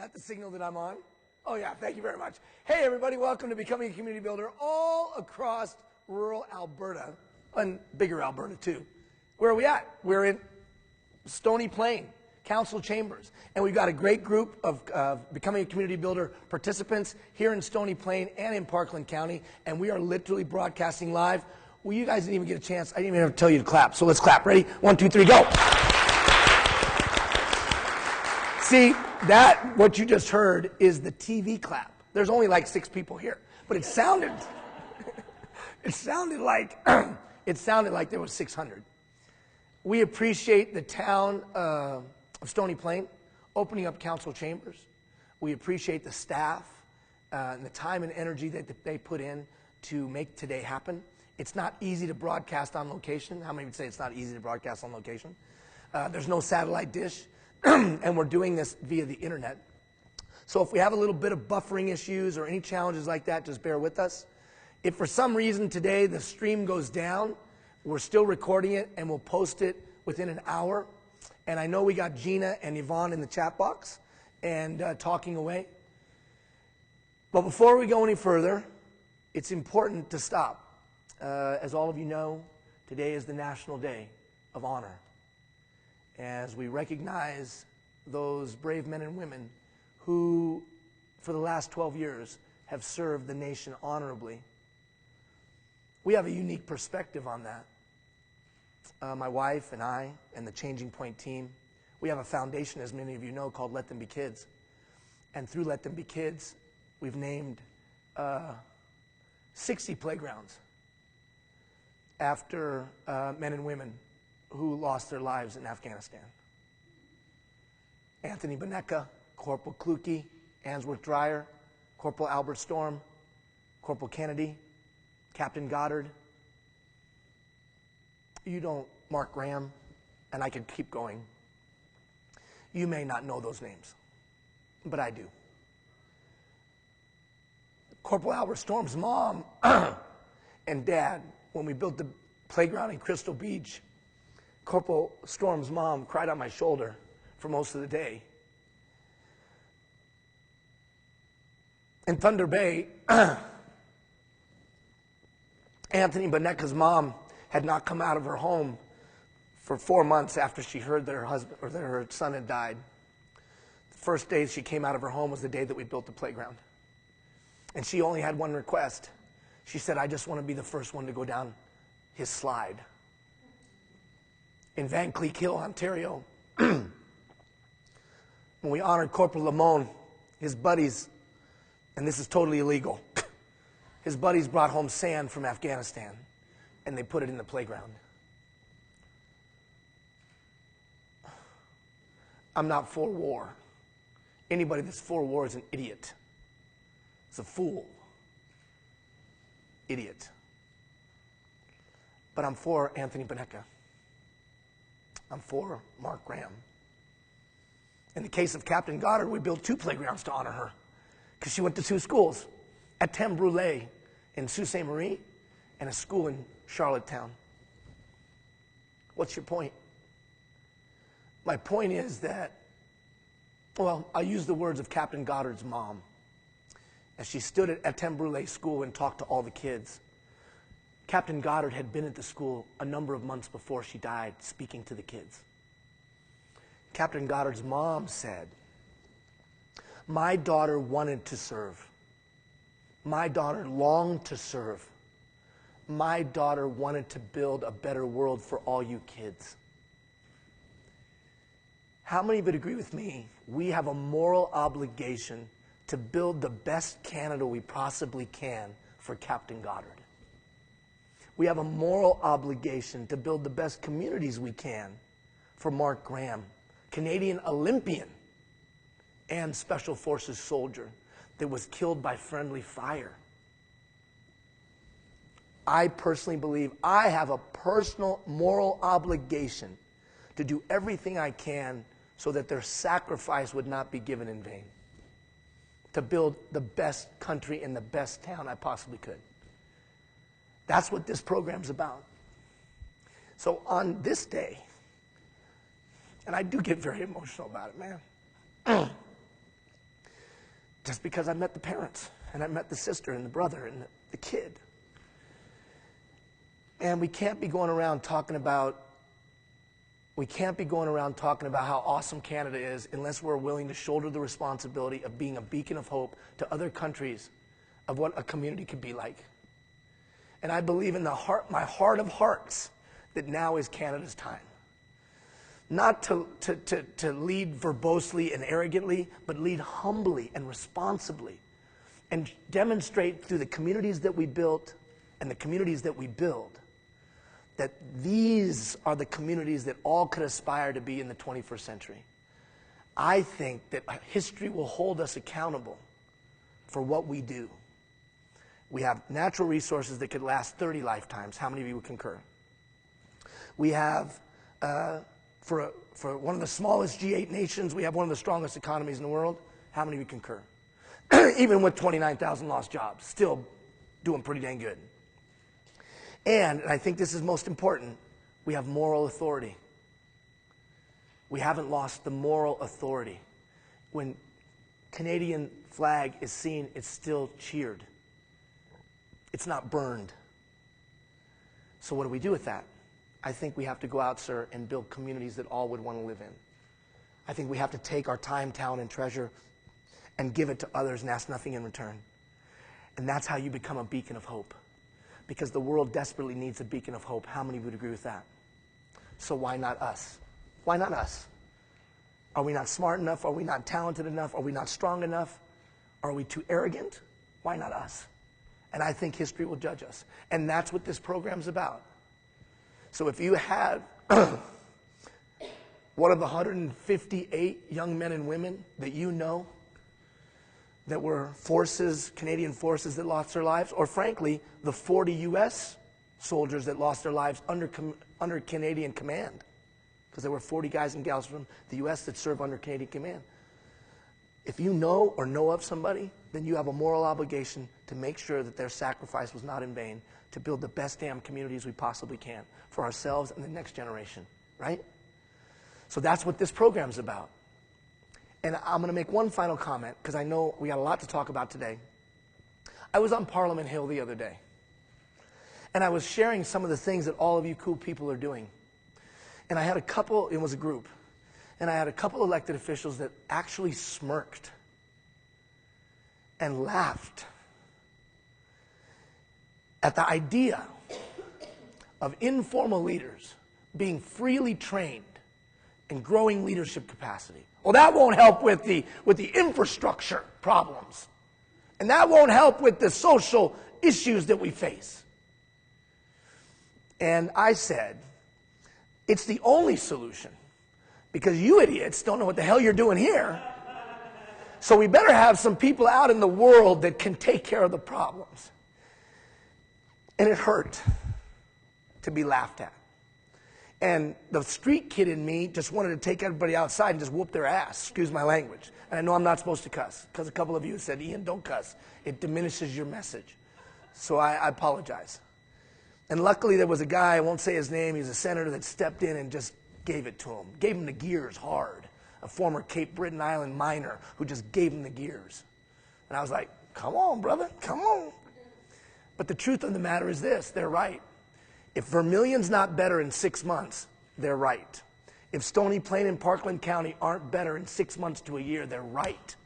that the signal that I'm on? Oh yeah, thank you very much. Hey everybody, welcome to Becoming a Community Builder all across rural Alberta, and bigger Alberta too. Where are we at? We're in Stony Plain, Council Chambers, and we've got a great group of Becoming a Community Builder participants here in Stony Plain and in Parkland County, and we are literally broadcasting live. Well, you guys didn't even get a chance. I didn't even have to tell you to clap, so let's clap. Ready? 1, 2, 3, go! See, that, what you just heard, is the TV clap. There's only like 6 people here, but it sounded, it sounded like there was 600. We appreciate the town of Stony Plain opening up council chambers. We appreciate the staff and the time and energy that they put in to make today happen. It's not easy to broadcast on location. How many would say it's not easy to broadcast on location? There's no satellite dish. And we're doing this via the internet. So if we have a little bit of buffering issues or any challenges like that, just bear with us. If for some reason today the stream goes down, we're still recording it and we'll post it within an hour. And I know we got Gina and Yvonne in the chat box and talking away. But before we go any further, it's important to stop. As all of you know, today is the National Day of Honor, as we recognize those brave men and women who, for the last 12 years, have served the nation honorably. We have a unique perspective on that. My wife and I and the Changing Point team, we have a foundation, as many of you know, called Let Them Be Kids. And through Let Them Be Kids, we've named 60 playgrounds after men and women who lost their lives in Afghanistan. Anthony Bonecka, Corporal Kluge, Answorth Dreyer, Corporal Albert Storm, Corporal Kennedy, Captain Goddard. You don't, Mark Graham, and I could keep going. You may not know those names, but I do. Corporal Albert Storm's mom and dad, when we built the playground in Crystal Beach, Corporal Storm's mom cried on my shoulder for most of the day. In Thunder Bay, Anthony Bonecka's mom had not come out of her home for 4 months after she heard that her husband or that her son had died. The first day she came out of her home was the day that we built the playground. And she only had one request. She said, "I just want to be the first one to go down his slide." In Van Cleek Hill, Ontario, when we honored Corporal Lamone, his buddies, and this is totally illegal, his buddies brought home sand from Afghanistan and they put it in the playground. I'm not for war. Anybody that's for war is an idiot. It's a fool. Idiot. But I'm for Anthony Bonecka. I'm for Mark Graham. In the case of Captain Goddard, we built 2 playgrounds to honor her because she went to 2 schools, at Thème Brûlée in Sault Ste. Marie and a school in Charlottetown. What's your point? My point is that, well, I'll use the words of Captain Goddard's mom as she stood at Thème Brûlée school and talked to all the kids. Captain Goddard had been at the school a number of months before she died, speaking to the kids. Captain Goddard's mom said, "My daughter wanted to serve. My daughter longed to serve. My daughter wanted to build a better world for all you kids." How many would agree with me? We have a moral obligation to build the best Canada we possibly can for Captain Goddard. We have a moral obligation to build the best communities we can for Mark Graham, Canadian Olympian and Special Forces soldier that was killed by friendly fire. I personally believe I have a personal moral obligation to do everything I can so that their sacrifice would not be given in vain, to build the best country in the best town I possibly could. That's what this program's about. So on this day, and I do get very emotional about it, man. just because I met the parents, and I met the sister and the brother and the kid. And we can't be going around talking about how awesome Canada is unless we're willing to shoulder the responsibility of being a beacon of hope to other countries of what a community could be like. And I believe in my heart of hearts that now is Canada's time. Not to lead verbosely and arrogantly, but lead humbly and responsibly and demonstrate through the communities that we built and the communities that we build that these are the communities that all could aspire to be in the 21st century. I think that history will hold us accountable for what we do. We have natural resources that could last 30 lifetimes. How many of you would concur? We have, for one of the smallest G8 nations, we have one of the strongest economies in the world. How many of you concur? Even with 29,000 lost jobs, still doing pretty dang good. And I think this is most important, we have moral authority. We haven't lost the moral authority. When Canadian flag is seen, it's still cheered. It's not burned. So what do we do with that? I think we have to go out, sir, and build communities that all would want to live in. I think we have to take our time, talent, and treasure and give it to others and ask nothing in return. And that's how you become a beacon of hope. Because the world desperately needs a beacon of hope. How many would agree with that? So why not us? Why not us? Are we not smart enough? Are we not talented enough? Are we not strong enough? Are we too arrogant? Why not us? And I think history will judge us. And that's what this program's about. So if you had one of the 158 young men and women that you know that were forces, Canadian forces that lost their lives, or frankly, the 40 U.S. soldiers that lost their lives under Canadian command, because there were 40 guys and gals from the U.S. that served under Canadian command. If you know or know of somebody, then you have a moral obligation to make sure that their sacrifice was not in vain, to build the best damn communities we possibly can for ourselves and the next generation, right? So that's what this program's about. And I'm going to make one final comment, because I know we got a lot to talk about today. I was on Parliament Hill the other day, and I was sharing some of the things that all of you cool people are doing. And I had a couple, it was a group, and I had a couple elected officials that actually smirked and laughed at the idea of informal leaders being freely trained and growing leadership capacity. Well, that won't help with the infrastructure problems. And that won't help with the social issues that we face. And I said, it's the only solution, because you idiots don't know what the hell you're doing here. So we better have some people out in the world that can take care of the problems. And it hurt to be laughed at. And the street kid in me just wanted to take everybody outside and just whoop their ass, excuse my language. And I know I'm not supposed to cuss, because a couple of you said, Ian, don't cuss. It diminishes your message. So I apologize. And luckily there was a guy, I won't say his name, he's a senator that stepped in and just gave it to him. Gave him the gears hard. A former Cape Breton Island miner who just gave him the gears. And I was like, come on, brother, come on. But the truth of the matter is this, they're right. If Vermilion's not better in 6 months, they're right. If Stony Plain and Parkland County aren't better in 6 months to a year, they're right.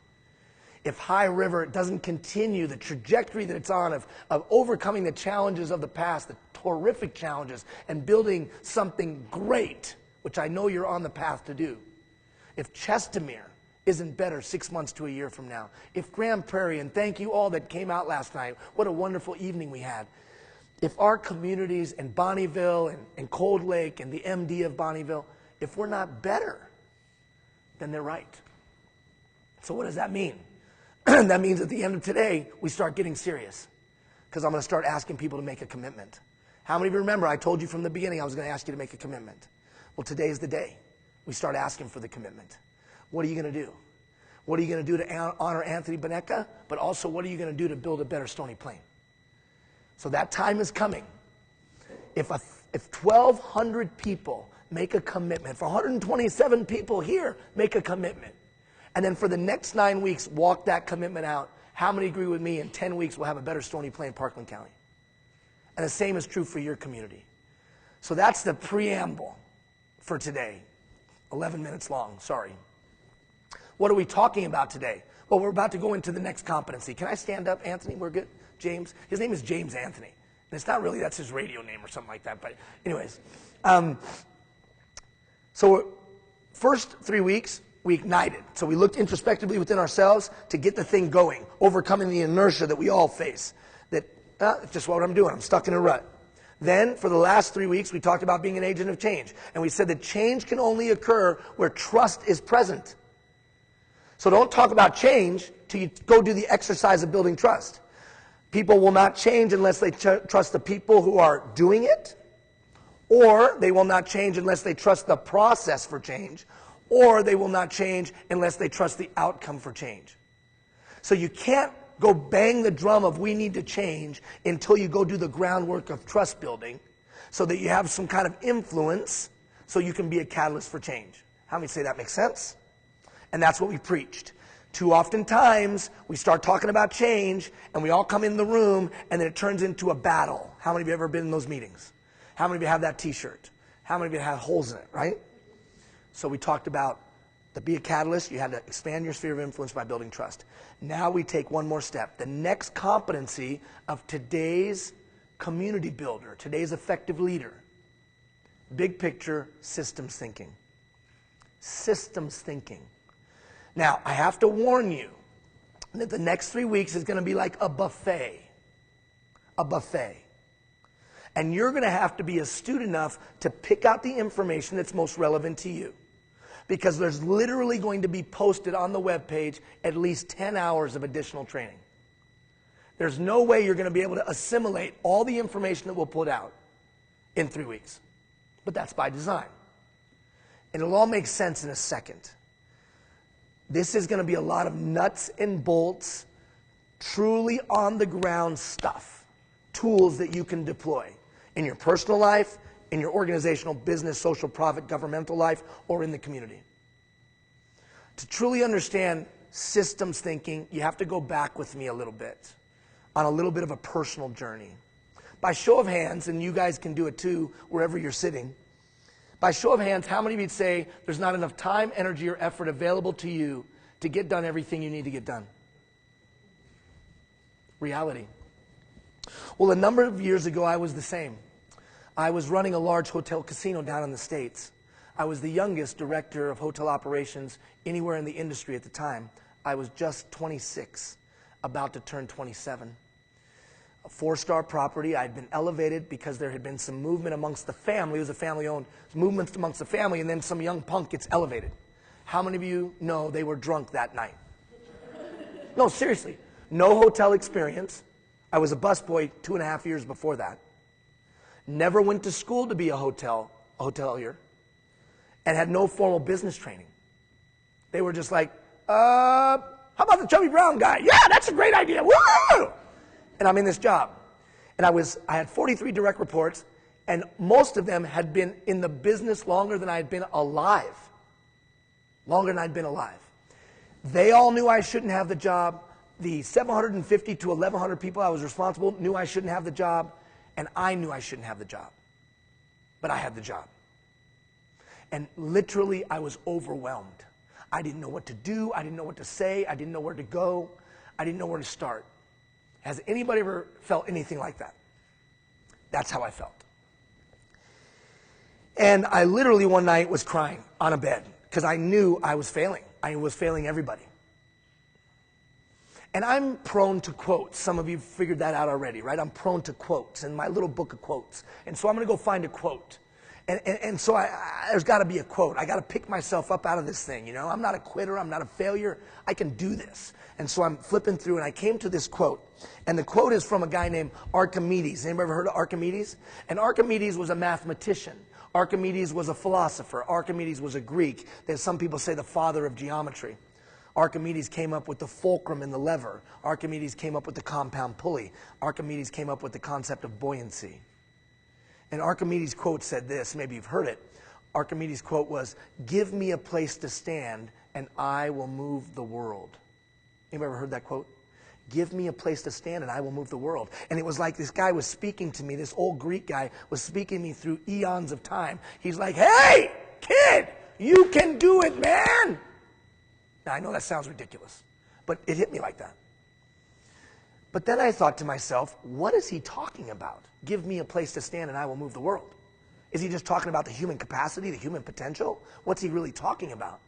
If High River doesn't continue the trajectory that it's on of overcoming the challenges of the past, the horrific challenges, and building something great, which I know you're on the path to do. If Chestermere isn't better 6 months to a year from now. If Grand Prairie, and thank you all that came out last night, what a wonderful evening we had. If our communities in Bonnyville and Cold Lake and the MD of Bonnyville, if we're not better, then they're right. So what does that mean? That means at the end of today, we start getting serious, because I'm going to start asking people to make a commitment. How many of you remember I told you from the beginning I was going to ask you to make a commitment? Well, today's the day. We start asking for the commitment. What are you going to do? What are you going to do to honor Anthony Bonecka? But also, what are you going to do to build a better Stony Plain? So that time is coming. If 1,200 people make a commitment, for 127 people here make a commitment, And then for the next 9 weeks, walk that commitment out. How many agree with me in 10 weeks we'll have a better Stony Plain, Parkland County? And the same is true for your community. So that's the preamble for today. 11 minutes long, sorry. What are we talking about today? Well, we're about to go into the next competency. Can I stand up, Anthony? We're good? James? His name is James Anthony. And it's not really, that's his radio name or something like that. But anyways. So first 3 weeks, we ignited. So we looked introspectively within ourselves to get the thing going, overcoming the inertia that we all face. That, it's just what I'm doing. I'm stuck in a rut. Then, for the last 3 weeks, we talked about being an agent of change. And we said that change can only occur where trust is present. So don't talk about change till you go do the exercise of building trust. People will not change unless they trust the people who are doing it, or they will not change unless they trust the process for change, or they will not change unless they trust the outcome for change. So you can't go bang the drum of we need to change until you go do the groundwork of trust building so that you have some kind of influence so you can be a catalyst for change. How many say that makes sense? And that's what we preached. Too often times, we start talking about change, and we all come in the room, and then it turns into a battle. How many of you have ever been in those meetings? How many of you have that t-shirt? How many of you have holes in it, right? So we talked about to be a catalyst, you had to expand your sphere of influence by building trust. Now we take one more step. The next competency of today's community builder, today's effective leader. Big picture, systems thinking. Systems thinking. Now, I have to warn you that the next 3 weeks is going to be like a buffet. A buffet. And you're going to have to be astute enough to pick out the information that's most relevant to you. Because there's literally going to be posted on the webpage at least 10 hours of additional training. There's no way you're going to be able to assimilate all the information that we'll put out in 3 weeks. But that's by design. And it'll all make sense in a second. This is going to be a lot of nuts and bolts, truly on the ground stuff, tools that you can deploy in your personal life, in your organizational, business, social, profit, governmental life, or in the community. To truly understand systems thinking, you have to go back with me a little bit, on a little bit of a personal journey. By show of hands, and you guys can do it too, wherever you're sitting, by show of hands, how many of you would say there's not enough time, energy, or effort available to you to get done everything you need to get done? Reality. Well, a number of years ago, I was the same. I was running a large hotel casino down in the States. I was the youngest director of hotel operations anywhere in the industry at the time. I was just 26, about to turn 27. A 4-star property. I'd been elevated because there had been some movement amongst the family. It was a family-owned movement amongst the family, and then some young punk gets elevated. How many of you know they were drunk that night? No, seriously. No hotel experience. I was a busboy 2.5 years before that. Never went to school to be a hotelier, and had no formal business training. They were just like, how about the Chubby Brown guy? Yeah, that's a great idea. Woo! And I'm in this job. And I had 43 direct reports, and most of them had been in the business longer than I had been alive. Longer than I'd been alive. They all knew I shouldn't have the job. The 750 to 1,100 people I was responsible knew I shouldn't have the job, and I knew I shouldn't have the job. But I had the job. And literally, I was overwhelmed. I didn't know what to do. I didn't know what to say. I didn't know where to go. I didn't know where to start. Has anybody ever felt anything like that? That's how I felt. And I literally one night was crying on a bed because I knew I was failing. I was failing everybody. And I'm prone to quotes. Some of you figured that out already, right? I'm prone to quotes in my little book of quotes. And so I'm going to go find a quote. And so there's got to be a quote. I got to pick myself up out of this thing, you know. I'm not a quitter. I'm not a failure. I can do this. And so I'm flipping through, and I came to this quote. And the quote is from a guy named Archimedes. Anybody ever heard of Archimedes? And Archimedes was a mathematician. Archimedes was a philosopher. Archimedes was a Greek. Some people say the father of geometry. Archimedes came up with the fulcrum and the lever. Archimedes came up with the compound pulley. Archimedes came up with the concept of buoyancy. And Archimedes' quote said this, maybe you've heard it. Archimedes' quote was, "Give me a place to stand, and I will move the world. Anybody ever heard that quote? Give me a place to stand and I will move the world. And it was like this guy was speaking to me, this old Greek guy was speaking to me through eons of time. He's like, hey, kid, you can do it, man. Now, I know that sounds ridiculous, but it hit me like that. But then I thought to myself, what is he talking about? Give me a place to stand and I will move the world. Is he just talking about the human capacity, the human potential? What's he really talking about?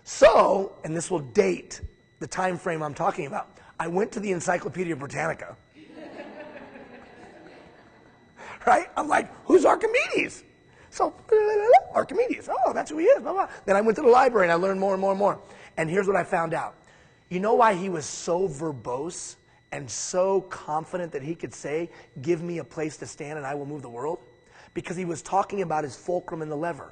So, and this will date the time frame I'm talking about, I went to the Encyclopedia Britannica. Right? I'm like, who's Archimedes? So, Archimedes, oh, that's who he is, blah, blah. Then I went to the library and I learned more and more and more. And here's what I found out. You know why he was so verbose and so confident that he could say, give me a place to stand and I will move the world? Because he was talking about his fulcrum and the lever.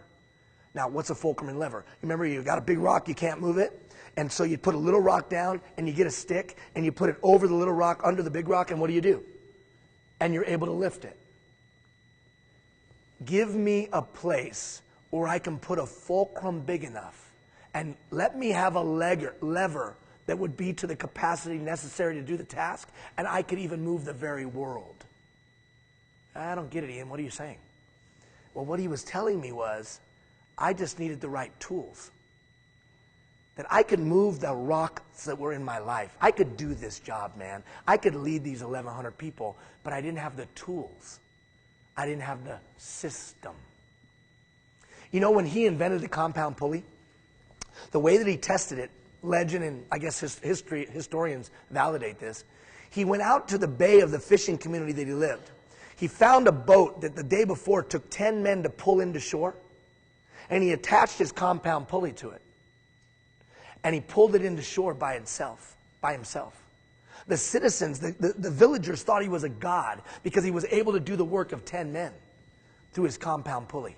Now, what's a fulcrum and lever? Remember, you got a big rock, you can't move it. And so you put a little rock down and you get a stick and you put it over the little rock, under the big rock, and what do? And you're able to lift it. Give me a place where I can put a fulcrum big enough and let me have a lever that would be to the capacity necessary to do the task, and I could even move the very world. I don't get it, Ian. What are you saying? Well, what he was telling me was, I just needed the right tools. That I could move the rocks that were in my life. I could do this job, man. I could lead these 1,100 people, but I didn't have the tools. I didn't have the system. You know, when he invented the compound pulley, the way that he tested it, legend and I guess historians validate this, he went out to the bay of the fishing community that he lived. He found a boat that the day before took 10 men to pull into shore, and he attached his compound pulley to it. And he pulled it into shore by himself. The citizens, the villagers thought he was a god because he was able to do the work of 10 men through his compound pulley.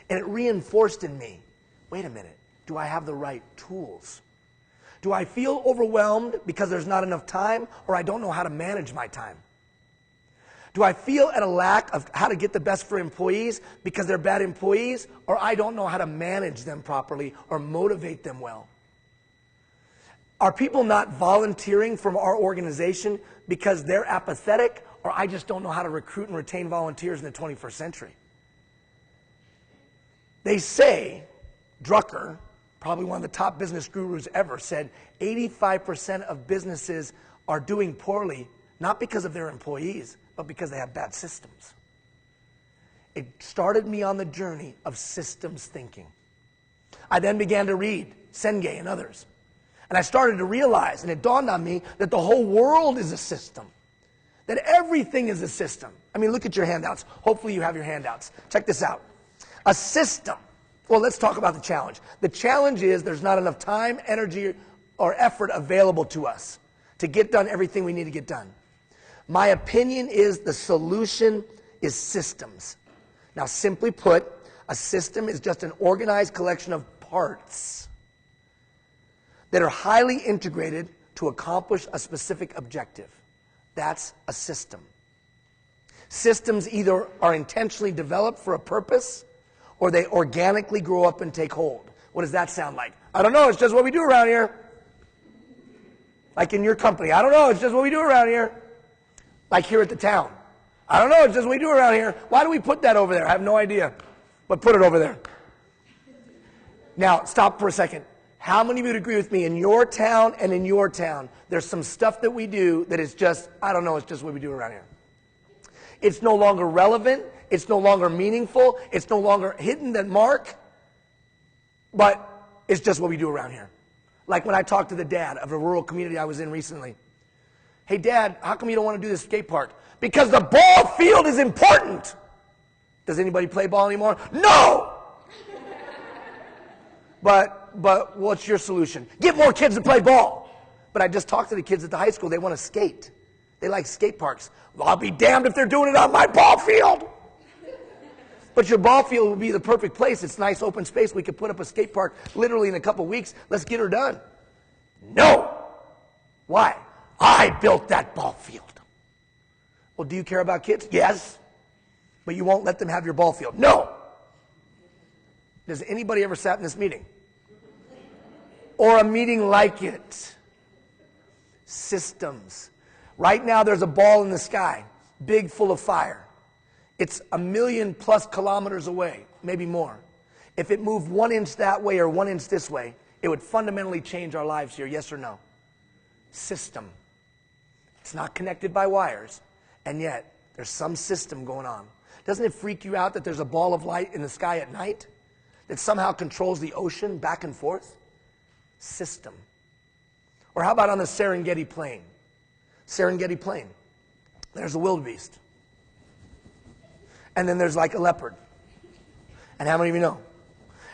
And it reinforced in me, wait a minute, do I have the right tools? Do I feel overwhelmed because there's not enough time, or I don't know how to manage my time? Do I feel at a lack of how to get the best for employees because they're bad employees, or I don't know how to manage them properly or motivate them well? Are people not volunteering from our organization because they're apathetic, or I just don't know how to recruit and retain volunteers in the 21st century? They say, Drucker, probably one of the top business gurus ever, said 85% of businesses are doing poorly, not because of their employees, but because they have bad systems. It started me on the journey of systems thinking. I then began to read Senge and others. And I started to realize, and it dawned on me, that the whole world is a system. That everything is a system. I mean, look at your handouts. Hopefully you have your handouts. Check this out. A system. Well, let's talk about the challenge. The challenge is there's not enough time, energy, or effort available to us to get done everything we need to get done. My opinion is the solution is systems. Now, simply put, a system is just an organized collection of parts that are highly integrated to accomplish a specific objective. That's a system. Systems either are intentionally developed for a purpose, or they organically grow up and take hold. What does that sound like? I don't know, it's just what we do around here. Like in your company, I don't know, it's just what we do around here. Like here at the town. I don't know, it's just what we do around here. Why do we put that over there? I have no idea. But put it over there. Now, stop for a second. How many of you would agree with me, in your town and in your town, there's some stuff that we do that is just, I don't know, it's just what we do around here. It's no longer relevant. It's no longer meaningful. It's no longer hitting the mark. But it's just what we do around here. Like when I talked to the dad of a rural community I was in recently. Hey, Dad, how come you don't want to do this skate park? Because the ball field is important. Does anybody play ball anymore? No! But what's your solution? Get more kids to play ball. But I just talked to the kids at the high school. They want to skate. They like skate parks. Well, I'll be damned if they're doing it on my ball field. But your ball field would be the perfect place. It's nice open space. We could put up a skate park literally in a couple weeks. Let's get her done. No. Why? I built that ball field. Well, do you care about kids? Yes. But you won't let them have your ball field. No. Does anybody ever sat in this meeting? or a meeting like it. Systems. Right now there's a ball in the sky, big, full of fire. It's 1,000,000+ kilometers away, maybe more. If it moved 1 inch that way or 1 inch this way, it would fundamentally change our lives here, yes or no? System. It's not connected by wires, and yet there's some system going on. Doesn't it freak you out that there's a ball of light in the sky at night that somehow controls the ocean back and forth? System. Or how about on the Serengeti Plain? Serengeti Plain. There's a wildebeest. And then there's like a leopard. And how many of you know?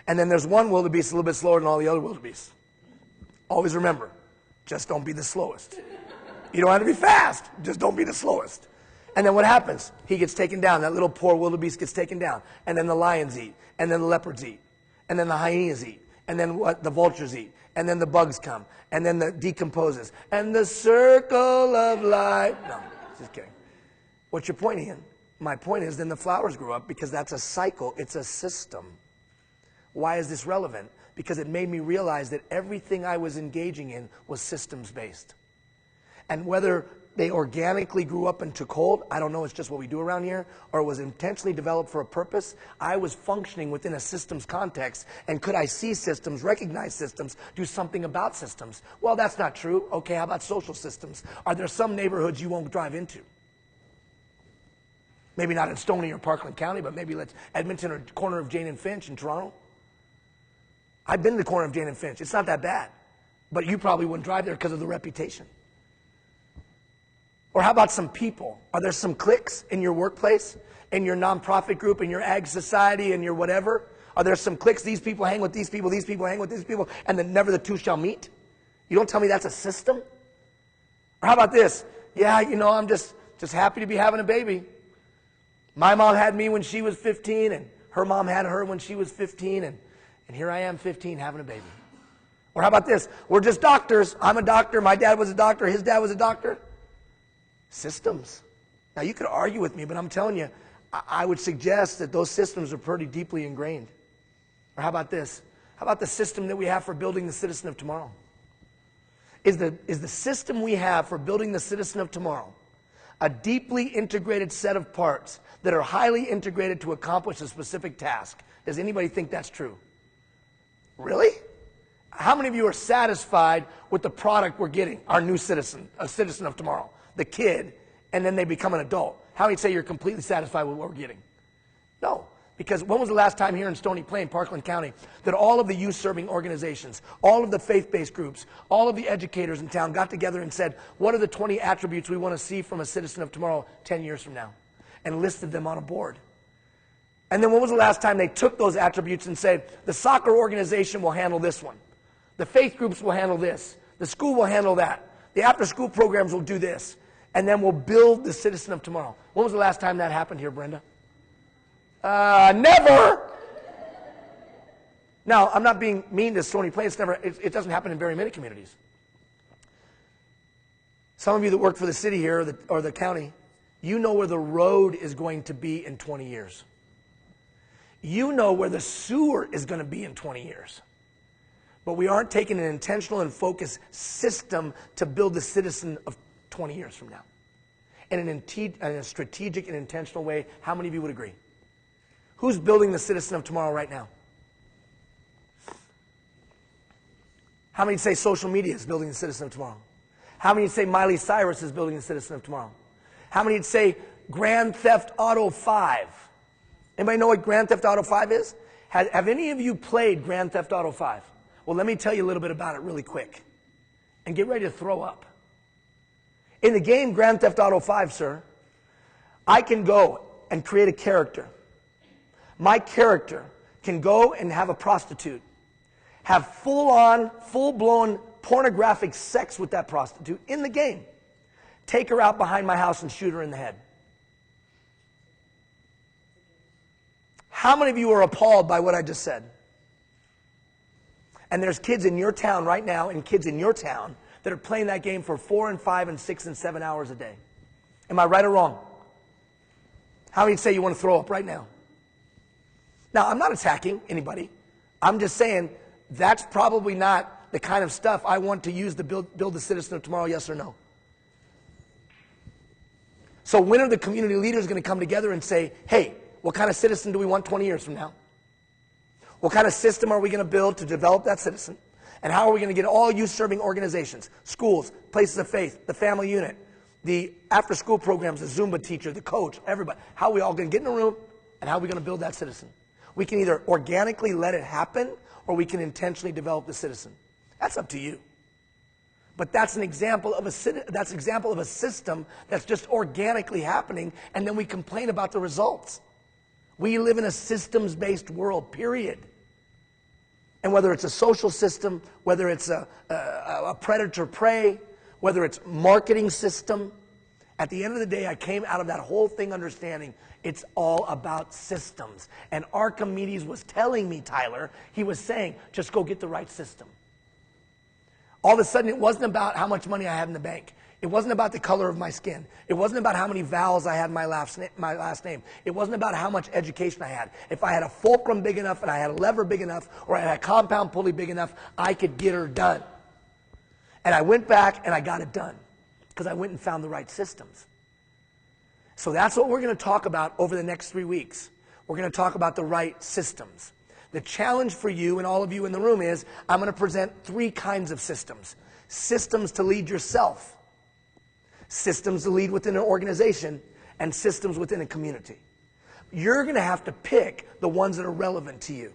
And then there's one wildebeest a little bit slower than all the other wildebeests. Always remember, just don't be the slowest. You don't have to be fast, just don't be the slowest. And then what happens? He gets taken down. That little poor wildebeest gets taken down. And then the lions eat. And then the leopards eat. And then the hyenas eat. And then what? The vultures eat. And then the bugs come. And then the decomposes. And the circle of life. No, just kidding. What's your point, Ian? My point is then the flowers grew up because that's a cycle. It's a system. Why is this relevant? Because it made me realize that everything I was engaging in was systems-based. And whether they organically grew up and took hold, I don't know, it's just what we do around here, or it was intentionally developed for a purpose, I was functioning within a systems context, and could I see systems, recognize systems, do something about systems? Well, that's not true. Okay, how about social systems? Are there some neighborhoods you won't drive into? Maybe not in Stony or Parkland County, but maybe let's Edmonton or corner of Jane and Finch in Toronto. I've been to the corner of Jane and Finch. It's not that bad. But you probably wouldn't drive there because of the reputation. Or how about some people? Are there some cliques in your workplace, in your nonprofit group, in your ag society, in your whatever? Are there some cliques? These people hang with these people hang with these people, and then never the two shall meet? You don't tell me that's a system? Or how about this? Yeah, you know, I'm just happy to be having a baby. My mom had me when she was 15, and her mom had her when she was 15, and here I am 15 having a baby. Or how about this? We're just doctors. I'm a doctor. My dad was a doctor. His dad was a doctor. Systems. Now, you could argue with me, but I'm telling you, I would suggest that those systems are pretty deeply ingrained. Or how about this? How about the system that we have for building the citizen of tomorrow? Is the system we have for building the citizen of tomorrow a deeply integrated set of parts that are highly integrated to accomplish a specific task? Does anybody think that's true? Really? How many of you are satisfied with the product we're getting, our new citizen, a citizen of tomorrow, the kid, and then they become an adult? How many say you're completely satisfied with what we're getting? No. Because when was the last time here in Stony Plain, Parkland County, that all of the youth-serving organizations, all of the faith-based groups, all of the educators in town got together and said, what are the 20 attributes we want to see from a citizen of tomorrow 10 years from now? And listed them on a board. And then when was the last time they took those attributes and said, the soccer organization will handle this one. The faith groups will handle this. The school will handle that. The after-school programs will do this. And then we'll build the citizen of tomorrow. When was the last time that happened here, Brenda? Never. Now, I'm not being mean to Stony Plain. It doesn't happen in very many communities. Some of you that work for the city here or the county, you know where the road is going to be in 20 years. You know where the sewer is going to be in 20 years. But we aren't taking an intentional and focused system to build the citizen of 20 years from now. In a strategic and intentional way. How many of you would agree? Who's building the citizen of tomorrow right now? How many say social media is building the citizen of tomorrow? How many say Miley Cyrus is building the citizen of tomorrow? How many say Grand Theft Auto 5? Anybody know what Grand Theft Auto 5 is? Have any of you played Grand Theft Auto 5? Well, let me tell you a little bit about it really quick. And get ready to throw up. In the game Grand Theft Auto 5, sir, I can go and create a character. My character can go and have a prostitute, have full-on, full-blown pornographic sex with that prostitute in the game, take her out behind my house and shoot her in the head. How many of you are appalled by what I just said? And there's kids in your town right now and kids in your town that are playing that game for 4 and 5 and 6 and 7 hours a day. Am I right or wrong? How many say you want to throw up right now? Now, I'm not attacking anybody. I'm just saying that's probably not the kind of stuff I want to use to build the citizen of tomorrow, yes or no? So when are the community leaders going to come together and say, hey, what kind of citizen do we want 20 years from now? What kind of system are we going to build to develop that citizen? And how are we going to get all youth-serving organizations, schools, places of faith, the family unit, the after-school programs, the Zumba teacher, the coach, everybody, how are we all going to get in a room, and how are we going to build that citizen? We can either organically let it happen, or we can intentionally develop the citizen. That's up to you. But that's an example of a system that's just organically happening, and then we complain about the results. We live in a systems-based world, period. And whether it's a social system, whether it's a predator-prey, whether it's marketing system, at the end of the day, I came out of that whole thing understanding it's all about systems. And Archimedes was telling me, Tyler, he was saying, just go get the right system. All of a sudden, it wasn't about how much money I had in the bank. It wasn't about the color of my skin. It wasn't about how many vowels I had in my last name. It wasn't about how much education I had. If I had a fulcrum big enough and I had a lever big enough or I had a compound pulley big enough, I could get her done. And I went back and I got it done because I went and found the right systems. So that's what we're going to talk about over the next 3 weeks. We're going to talk about the right systems. The challenge for you and all of you in the room is I'm going to present 3 kinds of systems. Systems to lead yourself, systems to lead within an organization, and systems within a community. You're going to have to pick the ones that are relevant to you.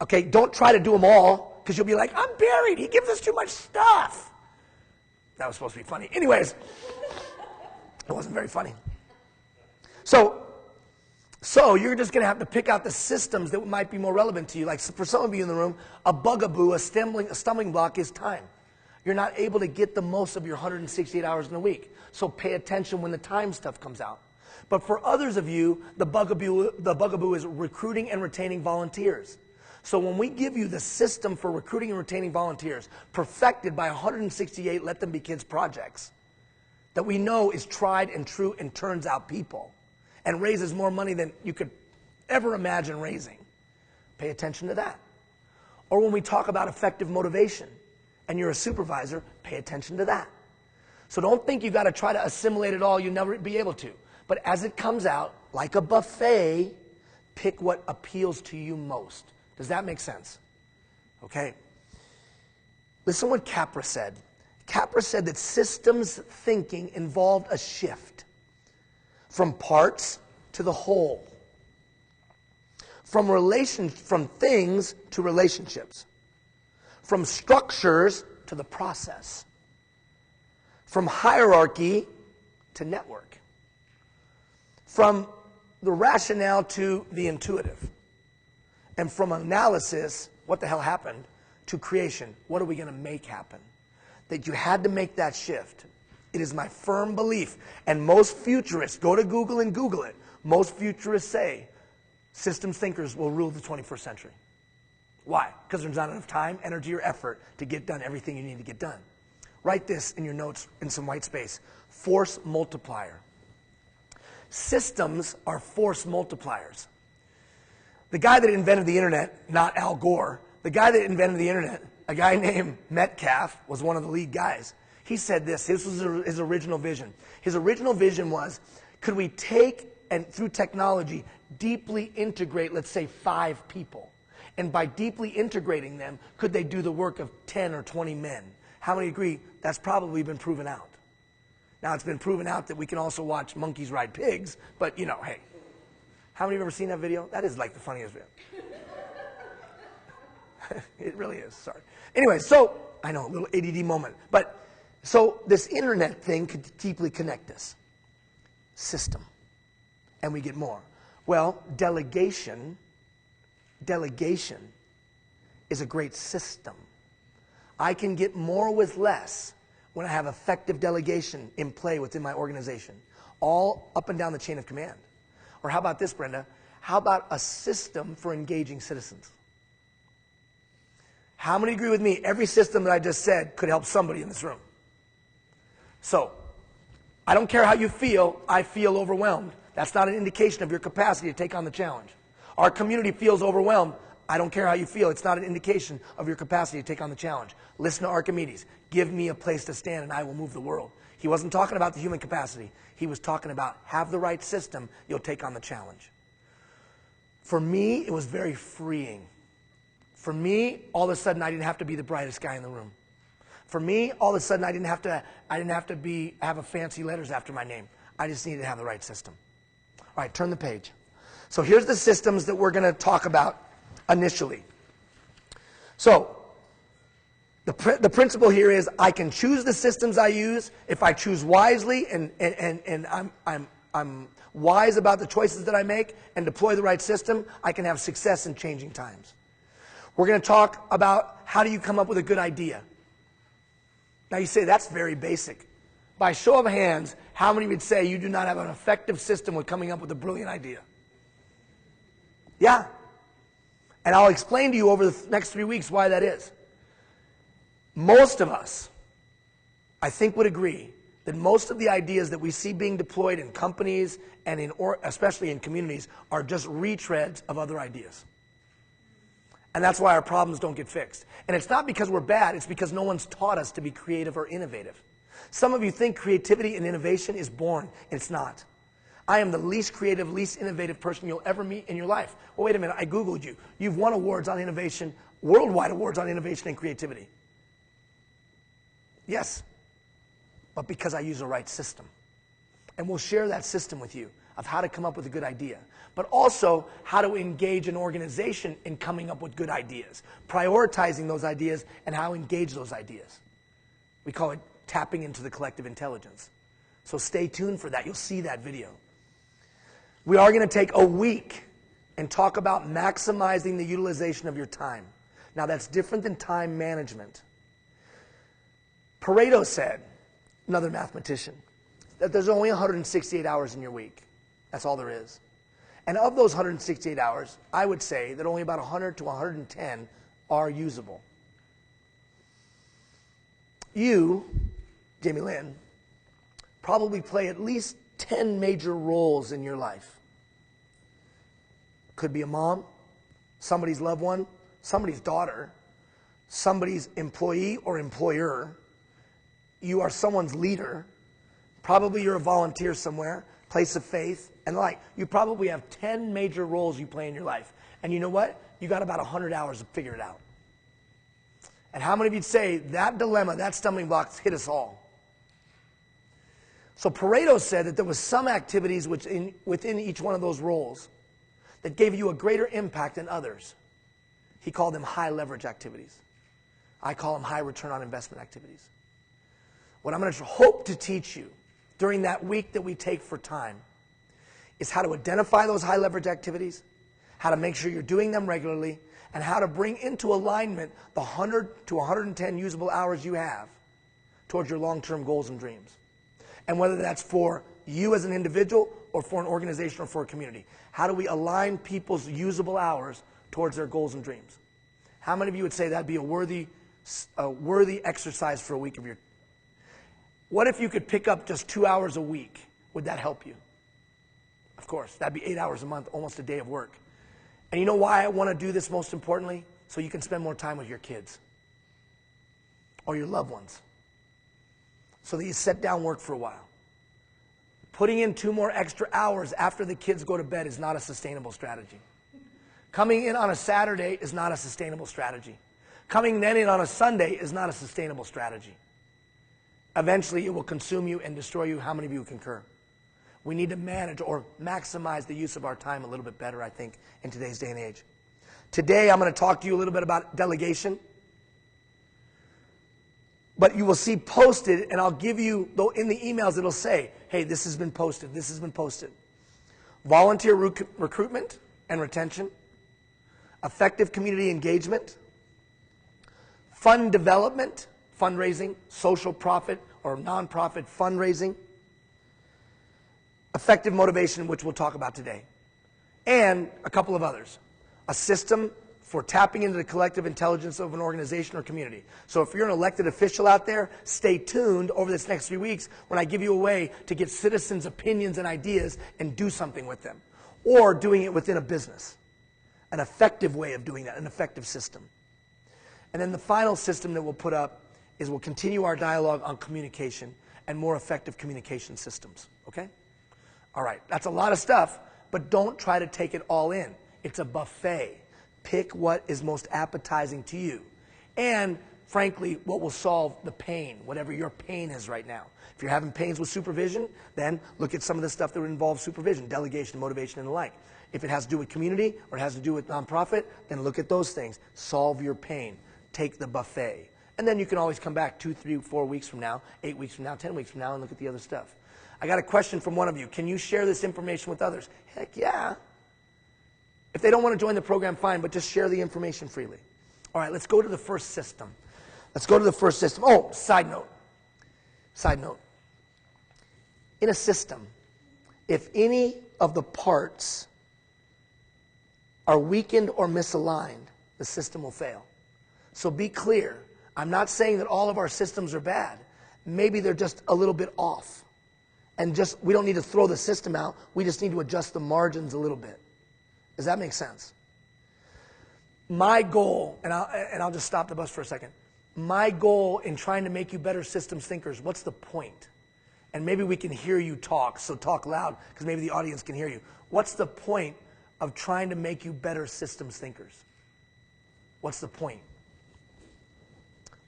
Okay, don't try to do them all because you'll be like, I'm buried. He gives us too much stuff. That was supposed to be funny. Anyways, it wasn't very funny. So you're just going to have to pick out the systems that might be more relevant to you. Like for some of you in the room, a bugaboo, a stumbling block is time. You're not able to get the most of your 168 hours in a week. So pay attention when the time stuff comes out. But for others of you, the bugaboo is recruiting and retaining volunteers. So when we give you the system for recruiting and retaining volunteers, perfected by 168 Let Them Be Kids projects, that we know is tried and true and turns out people, and raises more money than you could ever imagine raising. Pay attention to that. Or when we talk about effective motivation, and you're a supervisor, pay attention to that. So don't think you've got to try to assimilate it all. You'll never be able to. But as it comes out, like a buffet, pick what appeals to you most. Does that make sense? Okay. Listen what Capra said. Capra said that systems thinking involved a shift from parts to the whole, from things to relationships, from structures to the process, from hierarchy to network, from the rationale to the intuitive, and from analysis, what the hell happened, to creation, what are we going to make happen? That you had to make that shift. It is my firm belief, and most futurists, go to Google and Google it, most futurists say systems thinkers will rule the 21st century. Why? Because there's not enough time, energy, or effort to get done everything you need to get done. Write this in your notes in some white space. Force multiplier. Systems are force multipliers. The guy that invented the internet, not Al Gore, the guy that invented the internet, a guy named Metcalf, was one of the lead guys. He said this was his original vision. His original vision was, could we take and through technology deeply integrate, let's say, 5 people? And by deeply integrating them, could they do the work of 10 or 20 men? How many agree that's probably been proven out? Now, it's been proven out that we can also watch monkeys ride pigs, but, you know, hey. How many have ever seen that video? That is like the funniest video. It really is, sorry. Anyway, so, I know, a little ADD moment. But, so this internet thing could deeply connect us. System. And we get more. Well, delegation is a great system. I can get more with less when I have effective delegation in play within my organization, all up and down the chain of command. Or how about this, Brenda? How about a system for engaging citizens? How many agree with me? Every system that I just said could help somebody in this room. So, I don't care how you feel, I feel overwhelmed. That's not an indication of your capacity to take on the challenge. Our community feels overwhelmed. I don't care how you feel. It's not an indication of your capacity to take on the challenge. Listen to Archimedes. Give me a place to stand and I will move the world. He wasn't talking about the human capacity. He was talking about have the right system, you'll take on the challenge. For me, it was very freeing. For me, all of a sudden, I didn't have to be the brightest guy in the room. For me, all of a sudden, I didn't have to have a fancy letters after my name. I just needed to have the right system. All right, turn the page. So here's the systems that we're going to talk about initially. So the principle here is I can choose the systems I use if I choose wisely and I'm wise about the choices that I make and deploy the right system. I can have success in changing times. We're going to talk about how do you come up with a good idea. Now you say that's very basic. By show of hands, how many would say you do not have an effective system with coming up with a brilliant idea? Yeah. And I'll explain to you over the next 3 weeks why that is. Most of us, I think, would agree that most of the ideas that we see being deployed in companies and especially in communities are just retreads of other ideas. And that's why our problems don't get fixed. And it's not because we're bad, it's because no one's taught us to be creative or innovative. Some of you think creativity and innovation is born. It's not. I am the least creative, least innovative person you'll ever meet in your life. Well, wait a minute, I Googled you. You've won awards on innovation, worldwide awards on innovation and creativity. Yes, but because I use the right system. And we'll share that system with you of how to come up with a good idea, but also how to engage an organization in coming up with good ideas, prioritizing those ideas and how to engage those ideas. We call it tapping into the collective intelligence. So stay tuned for that. You'll see that video. We are going to take a week and talk about maximizing the utilization of your time. Now that's different than time management. Pareto said, another mathematician, that there's only 168 hours in your week. That's all there is. And of those 168 hours, I would say that only about 100 to 110 are usable. You, Jamie Lynn, probably play at least 10 major roles in your life. Could be a mom, somebody's loved one, somebody's daughter, somebody's employee or employer. You are someone's leader. Probably you're a volunteer somewhere, place of faith, and the like. You probably have 10 major roles you play in your life. And you know what? You got about 100 hours to figure it out. And how many of you'd say that dilemma, that stumbling block hit us all? So Pareto said that there was some activities within each one of those roles that gave you a greater impact than others. He called them high leverage activities. I call them high return on investment activities. What I'm going to hope to teach you during that week that we take for time is how to identify those high leverage activities, how to make sure you're doing them regularly, and how to bring into alignment the 100 to 110 usable hours you have towards your long-term goals and dreams. And whether that's for you as an individual or for an organization or for a community. How do we align people's usable hours towards their goals and dreams? How many of you would say that'd be a worthy exercise for a week of your? What if you could pick up just 2 hours a week? Would that help you? Of course, that'd be 8 hours a month, almost a day of work. And you know why I want to do this most importantly? So you can spend more time with your kids or your loved ones. So that you set down work for a while. Putting in 2 more extra hours after the kids go to bed is not a sustainable strategy. Coming in on a Saturday is not a sustainable strategy. Coming then in on a Sunday is not a sustainable strategy. Eventually it will consume you and destroy you. How many of you concur? We need to manage or maximize the use of our time a little bit better, I think, in today's day and age. Today I'm going to talk to you a little bit about delegation. But you will see posted, and I'll give you, though in the emails it'll say, hey, this has been posted, this has been posted. Volunteer recruitment and retention, effective community engagement, fund development, fundraising, social profit or nonprofit fundraising, effective motivation, which we'll talk about today, and a couple of others. A system for tapping into the collective intelligence of an organization or community. So if you're an elected official out there, stay tuned over this next 3 weeks when I give you a way to get citizens' opinions and ideas and do something with them. Or doing it within a business. an effective way of doing that, an effective system. And then the final system that we'll put up is we'll continue our dialogue on communication and more effective communication systems, okay? All right, that's a lot of stuff, but don't try to take it all in. It's a buffet. Pick what is most appetizing to you. And frankly, what will solve the pain, whatever your pain is right now. If you're having pains with supervision, then look at some of the stuff that would involve supervision, delegation, motivation, and the like. If it has to do with community or it has to do with nonprofit, then look at those things. Solve your pain. Take the buffet. And then you can always come back 2, 3, 4 weeks from now, 8 weeks from now, 10 weeks from now, and look at the other stuff. I got a question from one of you. Can you share this information with others? Heck yeah. If they don't want to join the program, fine, but just share the information freely. All right, let's go to the first system. Let's go to the first system. Oh, side note. Side note. In a system, if any of the parts are weakened or misaligned, the system will fail. So be clear. I'm not saying that all of our systems are bad. Maybe they're just a little bit off. And we don't need to throw the system out. We just need to adjust the margins a little bit. Does that make sense? My goal, and I'll just stop the bus for a second. My goal in trying to make you better systems thinkers, what's the point? And maybe we can hear you talk, so talk loud, because maybe the audience can hear you. What's the point of trying to make you better systems thinkers? What's the point?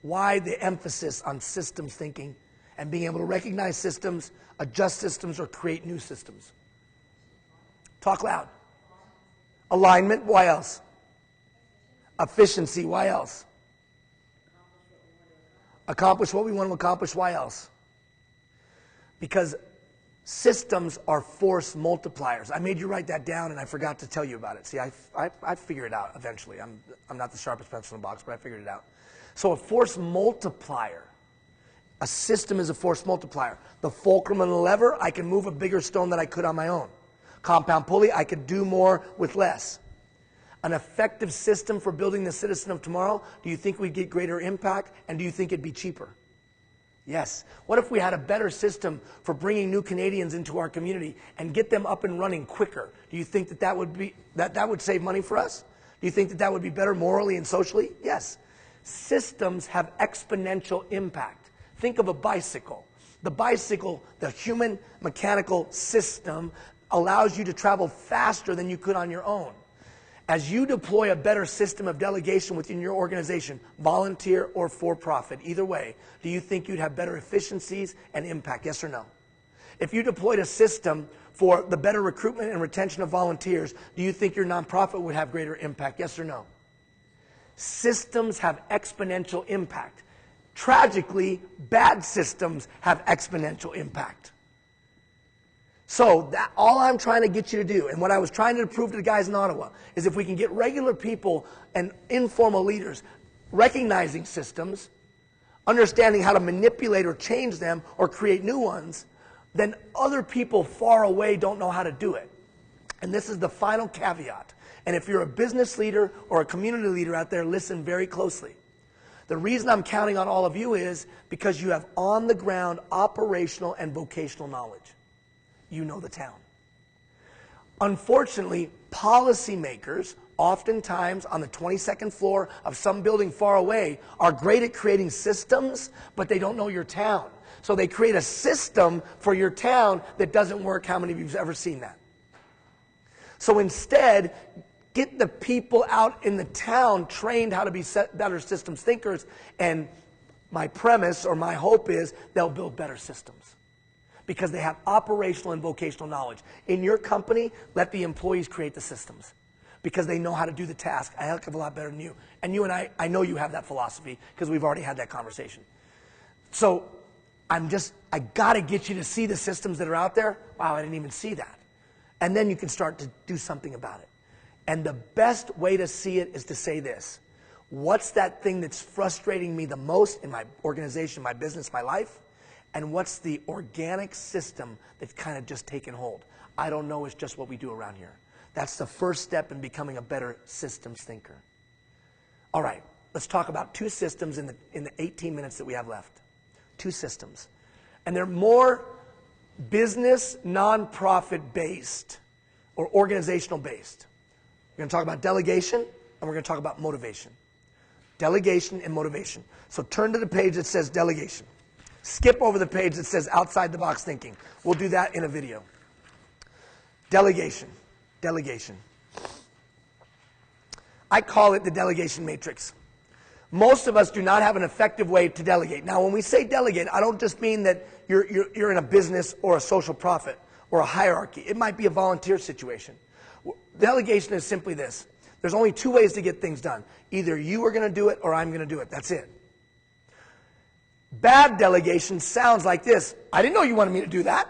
Why the emphasis on systems thinking and being able to recognize systems, adjust systems, or create new systems? Talk loud. Alignment, why else? Efficiency, why else? Accomplish what we want to accomplish, why else? Because systems are force multipliers. I made you write that down and I forgot to tell you about it. See, I figure it out eventually. I'm not the sharpest pencil in the box, but I figured it out. So a force multiplier, a system is a force multiplier. The fulcrum and the lever, I can move a bigger stone than I could on my own. Compound pulley, I could do more with less. An effective system for building the citizen of tomorrow, do you think we'd get greater impact, and do you think it'd be cheaper? Yes. What if we had a better system for bringing new Canadians into our community and get them up and running quicker? Do you think that that would save money for us? Do you think that that would be better morally and socially? Yes. Systems have exponential impact. Think of a bicycle. The bicycle, the human mechanical system, allows you to travel faster than you could on your own. As you deploy a better system of delegation within your organization, volunteer or for-profit, either way, do you think you'd have better efficiencies and impact, yes or no? If you deployed a system for the better recruitment and retention of volunteers, do you think your nonprofit would have greater impact, yes or no? Systems have exponential impact. Tragically, bad systems have exponential impact. So all I'm trying to get you to do, and what I was trying to prove to the guys in Ottawa, is if we can get regular people and informal leaders recognizing systems, understanding how to manipulate or change them or create new ones, then other people far away don't know how to do it. And this is the final caveat. And if you're a business leader or a community leader out there, listen very closely. The reason I'm counting on all of you is because you have on-the-ground operational and vocational knowledge. You know the town. Unfortunately, policymakers, oftentimes on the 22nd floor of some building far away, are great at creating systems, but they don't know your town. So they create a system for your town that doesn't work. How many of you have ever seen that? So instead, get the people out in the town trained how to be better systems thinkers, and my premise or my hope is they'll build better systems because they have operational and vocational knowledge. In your company, let the employees create the systems because they know how to do the task a heck of a lot better than you. And you and I know you have that philosophy because we've already had that conversation. So I got to get you to see the systems that are out there. Wow, I didn't even see that. And then you can start to do something about it. And the best way to see it is to say this. What's that thing that's frustrating me the most in my organization, my business, my life? And what's the organic system that's kind of just taken hold? I don't know, it's just what we do around here. That's the first step in becoming a better systems thinker. All right, let's talk about 2 systems in the 18 minutes that we have left. 2 systems. And they're more business, nonprofit based or organizational based. We're going to talk about delegation, and we're going to talk about motivation. Delegation and motivation. So turn to the page that says delegation. Skip over the page that says outside the box thinking. We'll do that in a video. Delegation. Delegation. I call it the delegation matrix. Most of us do not have an effective way to delegate. Now, when we say delegate, I don't just mean that you're in a business or a social profit or a hierarchy. It might be a volunteer situation. Delegation is simply this. There's only two ways to get things done. Either you are going to do it or I'm going to do it. That's it. Bad delegation sounds like this. I didn't know you wanted me to do that.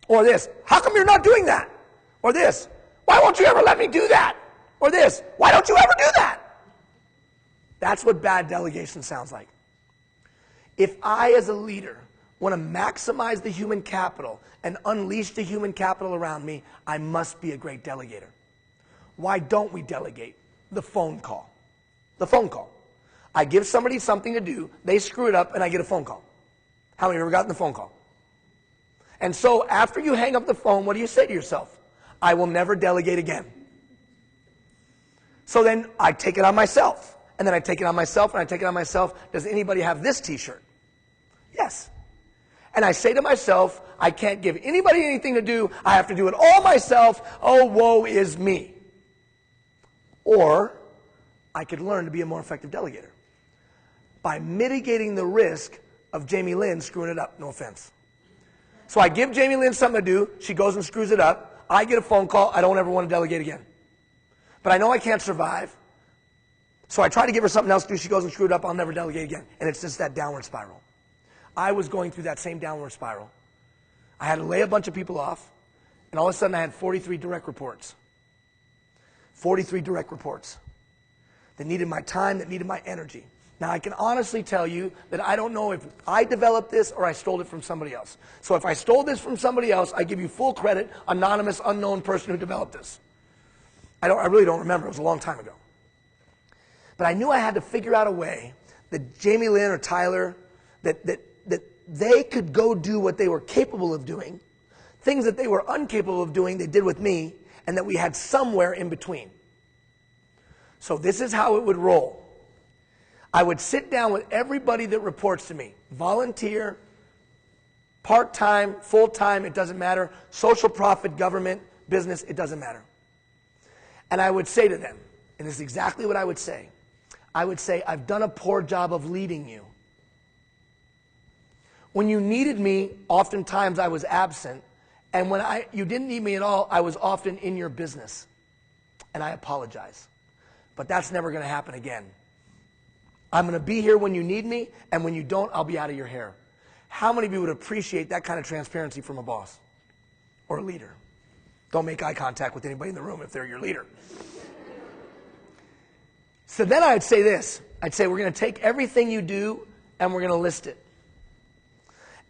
Or this. How come you're not doing that? Or this. Why won't you ever let me do that? Or this. Why don't you ever do that? That's what bad delegation sounds like. If I, as a leader, want to maximize the human capital and unleash the human capital around me, I must be a great delegator. Why don't we delegate? The phone call. The phone call. I give somebody something to do, they screw it up, and I get a phone call. How many of you ever gotten the phone call? And so after you hang up the phone, what do you say to yourself? I will never delegate again. So then I take it on myself. And then I take it on myself, and I take it on myself. Does anybody have this t-shirt? Yes. And I say to myself, I can't give anybody anything to do. I have to do it all myself. Oh, woe is me. Or I could learn to be a more effective delegator by mitigating the risk of Jamie Lynn screwing it up. No offense. So I give Jamie Lynn something to do. She goes and screws it up. I get a phone call. I don't ever want to delegate again. But I know I can't survive. So I try to give her something else to do. She goes and screws it up. I'll never delegate again. And it's just that downward spiral. I was going through that same downward spiral. I had to lay a bunch of people off. And all of a sudden I had 43 direct reports. 43 direct reports that needed my time, that needed my energy. Now, I can honestly tell you that I don't know if I developed this or I stole it from somebody else. So if I stole this from somebody else, I give you full credit, anonymous, unknown person who developed this. I really don't remember. It was a long time ago. But I knew I had to figure out a way that Jamie Lynn or Tyler, that they could go do what they were capable of doing, things that they were incapable of doing, they did with me, and that we had somewhere in between. So this is how it would roll. I would sit down with everybody that reports to me, volunteer, part-time, full-time, it doesn't matter, social profit, government, business, it doesn't matter. And I would say to them, and this is exactly what I would say, I've done a poor job of leading you. When you needed me, oftentimes I was absent, and when you didn't need me at all, I was often in your business. And I apologize. But that's never going to happen again. I'm going to be here when you need me, and when you don't, I'll be out of your hair. How many of you would appreciate that kind of transparency from a boss or a leader? Don't make eye contact with anybody in the room if they're your leader. So then I'd say this. I'd say we're going to take everything you do, and we're going to list it.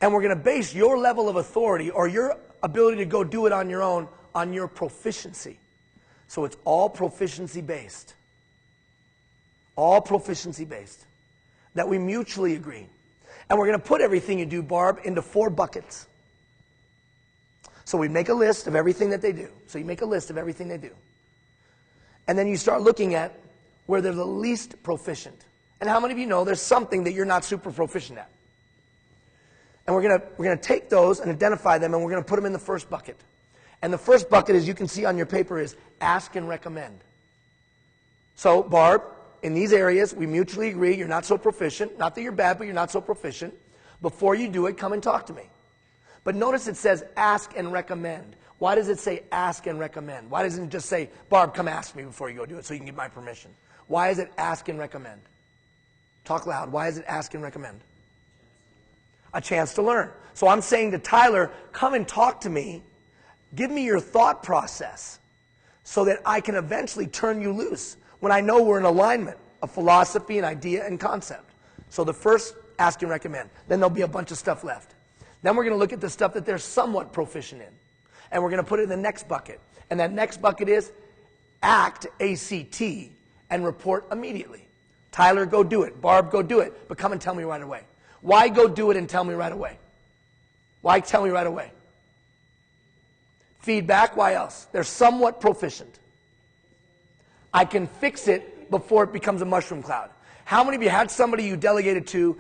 And we're going to base your level of authority or your ability to go do it on your own on your proficiency. So it's all proficiency based. All proficiency based. That we mutually agree. And we're going to put everything you do, Barb, into 4 buckets. So we make a list of everything that they do. So you make a list of everything they do. And then you start looking at where they're the least proficient. And how many of you know there's something that you're not super proficient at? And we're going to take those and identify them, and we're going to put them in the first bucket. And the first bucket, as you can see on your paper, is ask and recommend. So, Barb, in these areas, we mutually agree you're not so proficient. Not that you're bad, but you're not so proficient. Before you do it, come and talk to me. But notice it says ask and recommend. Why does it say ask and recommend? Why doesn't it just say, Barb, come ask me before you go do it so you can get my permission? Why is it ask and recommend? Talk loud. Why is it ask and recommend? A chance to learn. So I'm saying to Tyler, come and talk to me. Give me your thought process so that I can eventually turn you loose when I know we're in alignment of philosophy and idea and concept. So the first, ask and recommend. Then there'll be a bunch of stuff left. Then we're going to look at the stuff that they're somewhat proficient in. And we're going to put it in the next bucket. And that next bucket is act, A-C-T, and report immediately. Tyler, go do it. Barb, go do it. But come and tell me right away. Why go do it and tell me right away? Why tell me right away? Feedback, why else? They're somewhat proficient. I can fix it before it becomes a mushroom cloud. How many of you had somebody you delegated to,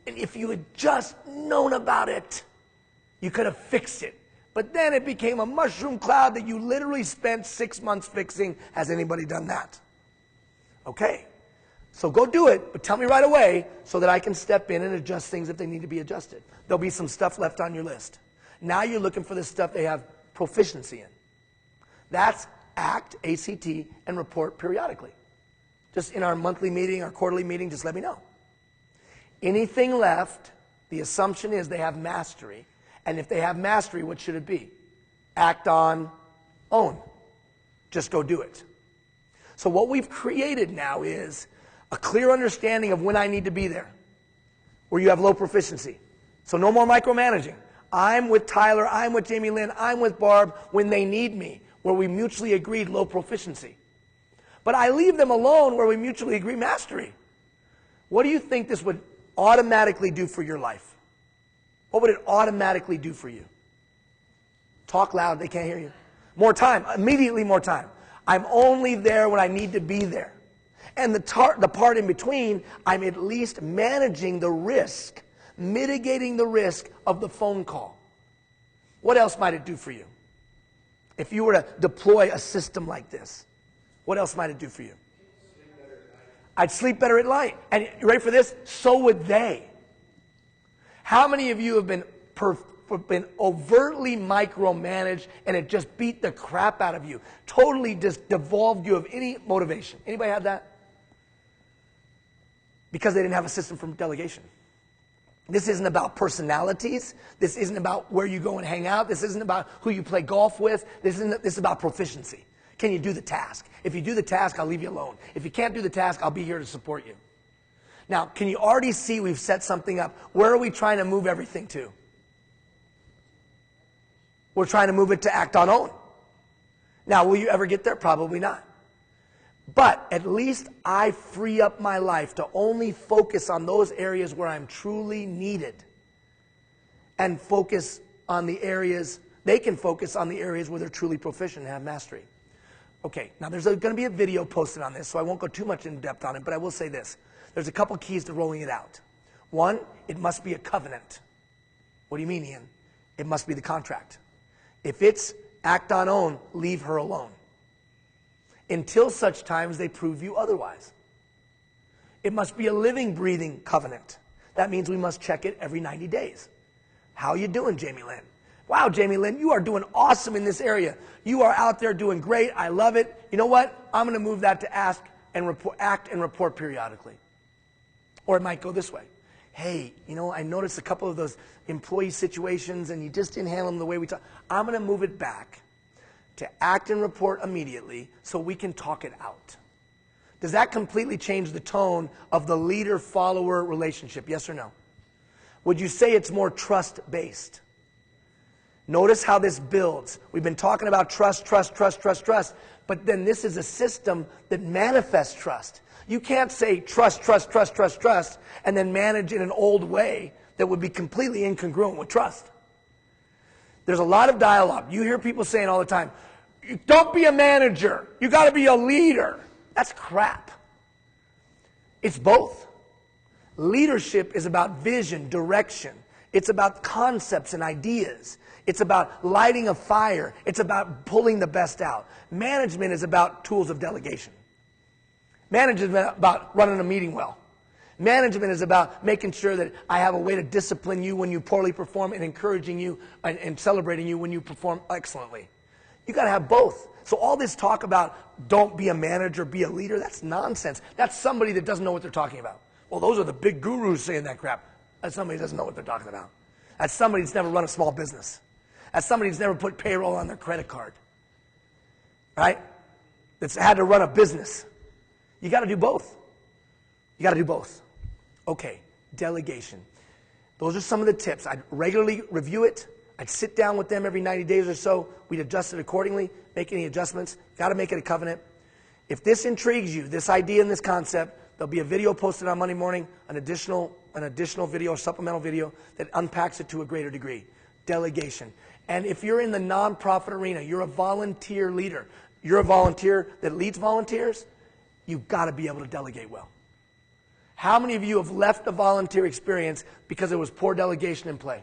and if you had just known about it, you could have fixed it? But then it became a mushroom cloud that you literally spent 6 months fixing. Has anybody done that? Okay. So go do it, but tell me right away so that I can step in and adjust things if they need to be adjusted. There'll be some stuff left on your list. Now you're looking for the stuff they have proficiency in. That's ACT, ACT, and report periodically. Just in our monthly meeting, our quarterly meeting, just let me know. Anything left, the assumption is they have mastery. And if they have mastery, what should it be? Act on, own. Just go do it. So what we've created now is a clear understanding of when I need to be there, where you have low proficiency. So no more micromanaging. I'm with Tyler, I'm with Jamie Lynn, I'm with Barb when they need me, where we mutually agreed low proficiency. But I leave them alone where we mutually agree mastery. What do you think this would automatically do for your life? What would it automatically do for you? Talk loud, they can't hear you. More time, immediately more time. I'm only there when I need to be there. And the part in between, I'm at least managing the risk, mitigating the risk of the phone call. What else might it do for you? If you were to deploy a system like this, what else might it do for you? I'd sleep better at night. And you ready for this? So would they. How many of you have been overtly micromanaged and it just beat the crap out of you? Totally just devolved you of any motivation. Anybody have that? Because they didn't have a system for delegation. This isn't about personalities. This isn't about where you go and hang out. This isn't about who you play golf with. This is about proficiency. Can you do the task? If you do the task, I'll leave you alone. If you can't do the task, I'll be here to support you. Now, can you already see we've set something up? Where are we trying to move everything to? We're trying to move it to act on own. Now, will you ever get there? Probably not. But at least I free up my life to only focus on those areas where I'm truly needed. And focus on the areas, they can focus on the areas where they're truly proficient and have mastery. Okay, now there's going to be a video posted on this, so I won't go too much in depth on it, but I will say this. There's a couple keys to rolling it out. One, it must be a covenant. What do you mean, Ian? It must be the contract. If it's act on own, leave her alone. Until such times they prove you otherwise. It must be a living, breathing covenant. That means we must check it every 90 days. How you doing, Jamie Lynn? Wow, Jamie Lynn, you are doing awesome in this area. You are out there doing great. I love it. You know what? I'm going to move that to act and report periodically. Or it might go this way. Hey, you know, I noticed a couple of those employee situations and you just didn't handle them the way we talk. I'm going to move it back to act and report immediately so we can talk it out. Does that completely change the tone of the leader-follower relationship? Yes or no? Would you say it's more trust-based? Notice how this builds. We've been talking about trust, but then this is a system that manifests trust. You can't say trust, and then manage in an old way that would be completely incongruent with trust. There's a lot of dialogue. You hear people saying all the time, don't be a manager. You got to be a leader. That's crap. It's both. Leadership is about vision, direction. It's about concepts and ideas. It's about lighting a fire. It's about pulling the best out. Management is about tools of delegation. Management is about running a meeting well. Management is about making sure that I have a way to discipline you when you poorly perform and encouraging you and celebrating you when you perform excellently. You got to have both. So all this talk about don't be a manager, be a leader, that's nonsense. That's somebody that doesn't know what they're talking about. Well, those are the big gurus saying that crap. That's somebody who doesn't know what they're talking about. That's somebody that's never run a small business. That's somebody who's never put payroll on their credit card. Right? That's had to run a business. You got to do both. You got to do both. Okay, delegation. Those are some of the tips. I'd regularly review it. I'd sit down with them every 90 days or so. We'd adjust it accordingly, make any adjustments. Got to make it a covenant. If this intrigues you, this idea and this concept, there'll be a video posted on Monday morning, an additional video, a supplemental video that unpacks it to a greater degree. Delegation. And if you're in the nonprofit arena, you're a volunteer leader. You're a volunteer that leads volunteers. you've got to be able to delegate well. How many of you have left a volunteer experience because there was poor delegation in play?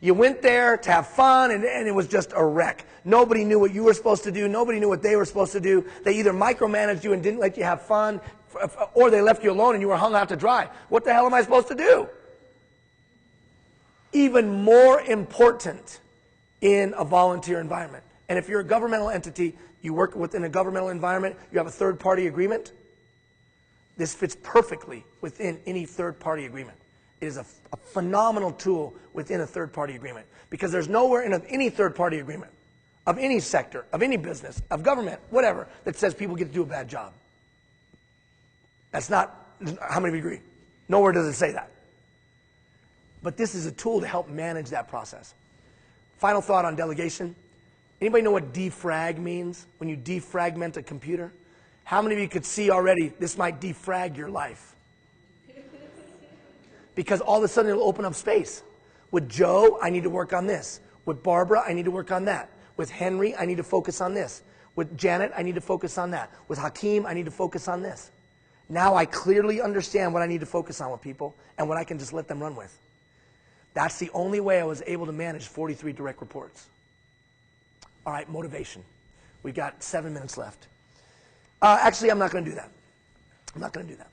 You went there to have fun, and it was just a wreck. Nobody knew what you were supposed to do. Nobody knew what they were supposed to do. They either micromanaged you and didn't let you have fun, or they left you alone and you were hung out to dry. What the hell am I supposed to do? Even more important in a volunteer environment. And if you're a governmental entity, you work within a governmental environment, you have a third-party agreement, this fits perfectly within any third-party agreement. It is a phenomenal tool within a third-party agreement, because there's nowhere in any third-party agreement of any sector, of any business, of government, whatever, that says people get to do a bad job. That's not, how many of you agree? Nowhere does it say that. But this is a tool to help manage that process. Final thought on delegation. Anybody know what defrag means? When you defragment a computer? How many of you could see already this might defrag your life? Because all of a sudden it'll open up space. With Joe, I need to work on this. With Barbara, I need to work on that. With Henry, I need to focus on this. With Janet, I need to focus on that. With Hakeem, I need to focus on this. Now I clearly understand what I need to focus on with people and what I can just let them run with. That's the only way I was able to manage 43 direct reports. All right, motivation. We've got 7 minutes left. Actually, I'm not going to do that. I'm not going to do that.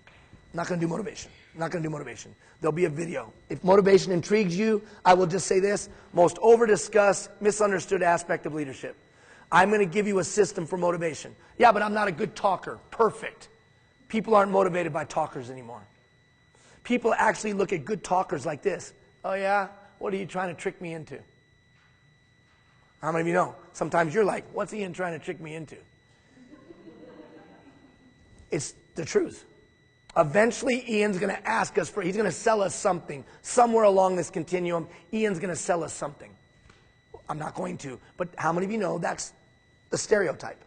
I'm not going to do motivation. I'm not going to do motivation. There'll be a video. If motivation intrigues you, I will just say this: most over-discussed, misunderstood aspect of leadership. I'm going to give you a system for motivation. Yeah, but I'm not a good talker. Perfect. People aren't motivated by talkers anymore. People actually look at good talkers like this. Oh yeah? What are you trying to trick me into? How many of you know? Sometimes you're like, what's Ian trying to trick me into? It's the truth. Eventually, Ian's going to ask us he's going to sell us something. Somewhere along this continuum, Ian's going to sell us something. I'm not going to, but how many of you know that's the stereotype?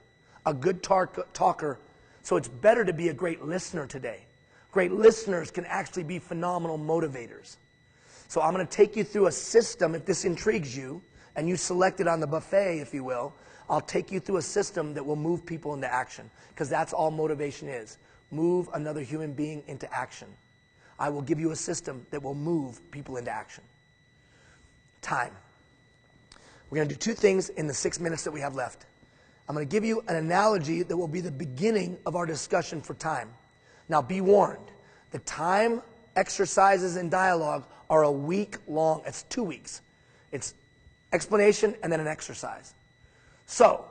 A good talker. So it's better to be a great listener today. Great listeners can actually be phenomenal motivators. So I'm going to take you through a system, if this intrigues you, and you select it on the buffet, if you will. I'll take you through a system that will move people into action, because that's all motivation is. Move another human being into action. I will give you a system that will move people into action. Time. We're going to do two things in the 6 minutes that we have left. I'm going to give you an analogy that will be the beginning of our discussion for time. Now be warned, the time exercises and dialogue are a week long. It's 2 weeks. It's explanation and then an exercise. So,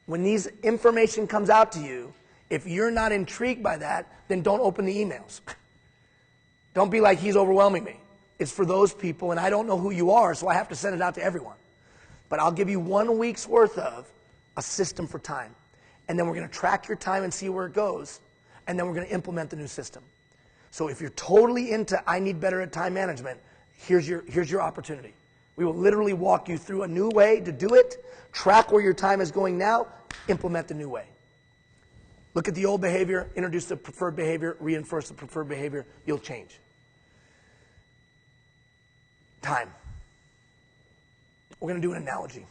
when these information comes out to you, if you're not intrigued by that, then don't open the emails. Don't be like, he's overwhelming me. It's for those people, and I don't know who you are, so I have to send it out to everyone. But I'll give you 1 week's worth of a system for time. And then we're going to track your time and see where it goes. And then we're going to implement the new system. So if you're totally into, I need better at time management, here's your opportunity. We will literally walk you through a new way to do it, track where your time is going now, implement the new way. Look at the old behavior, introduce the preferred behavior, reinforce the preferred behavior, you'll change. Time. We're going to do an analogy.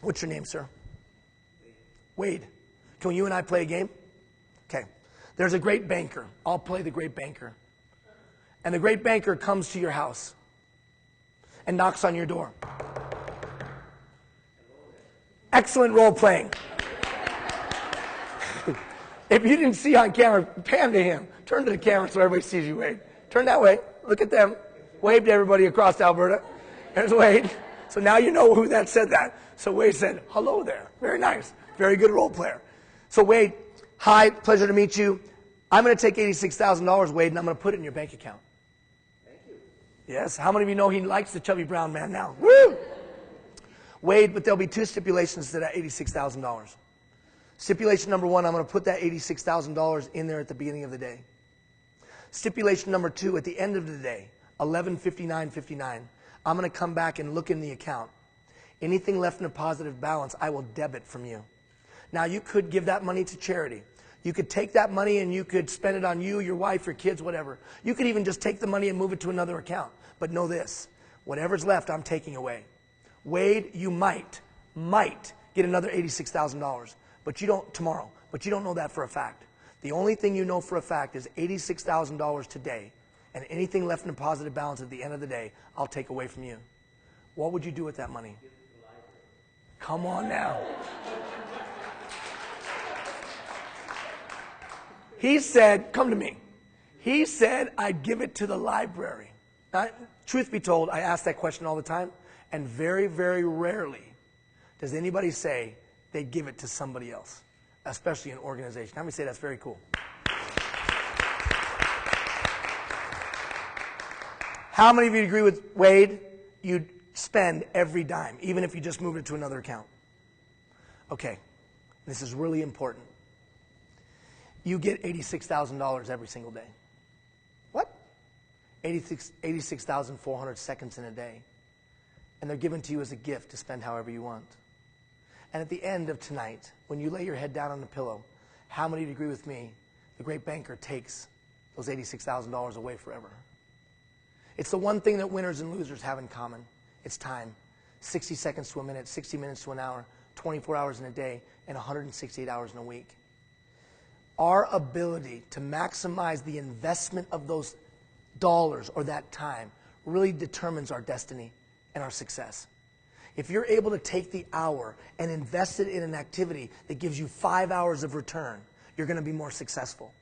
What's your name, sir? Wade. Can you and I play a game? Okay. There's a great banker. I'll play the great banker. And the great banker comes to your house and knocks on your door. Excellent role playing. If you didn't see on camera, pan to him. Turn to the camera so everybody sees you, Wade. Turn that way. Look at them. Wave to everybody across Alberta. There's Wade. So now you know who that said that. So Wade said, hello there. Very nice. Very good role player. So Wade, hi, pleasure to meet you. I'm going to take $86,000, Wade, and I'm going to put it in your bank account. Thank you. Yes. How many of you know he likes the chubby brown man now? Woo! Wade, but there'll be two stipulations to that $86,000. Stipulation number one, I'm going to put that $86,000 in there at the beginning of the day. Stipulation number two, at the end of the day, 11:59:59, I'm going to come back and look in the account. Anything left in a positive balance, I will debit from you. Now, you could give that money to charity. You could take that money and you could spend it on you, your wife, your kids, whatever. You could even just take the money and move it to another account. But know this, whatever's left, I'm taking away. Wade, you might get another $86,000. But you don't tomorrow. But you don't know that for a fact. The only thing you know for a fact is $86,000 today, and anything left in a positive balance at the end of the day, I'll take away from you. What would you do with that money? Come on now. He said, come to me. He said, I'd give it to the library. Now, truth be told, I ask that question all the time, and very, very rarely does anybody say they give it to somebody else, especially an organization. How many say that's very cool? How many of you agree with Wade? You'd spend every dime, even if you just moved it to another account. Okay, this is really important. You get $86,000 every single day. What? 86,400 seconds in a day. And they're given to you as a gift to spend however you want. And at the end of tonight, when you lay your head down on the pillow, how many would agree with me? The great banker takes those $86,000 away forever. It's the one thing that winners and losers have in common. It's time. 60 seconds to a minute, 60 minutes to an hour, 24 hours in a day, and 168 hours in a week. Our ability to maximize the investment of those dollars or that time really determines our destiny and our success. If you're able to take the hour and invest it in an activity that gives you 5 hours of return, you're going to be more successful.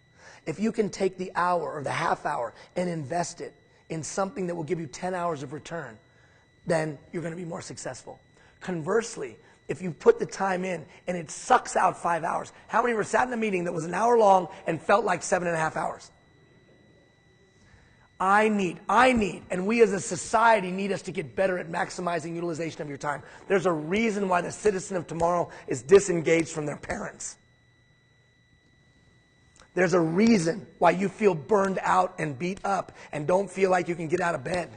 If you can take the hour or the half hour and invest it in something that will give you 10 hours of return, then you're going to be more successful. Conversely, if you put the time in and it sucks out 5 hours, how many were sat in a meeting that was an hour long and felt like 7.5 hours? I need, and we as a society need us to get better at maximizing utilization of your time. There's a reason why the citizen of tomorrow is disengaged from their parents. There's a reason why you feel burned out and beat up and don't feel like you can get out of bed.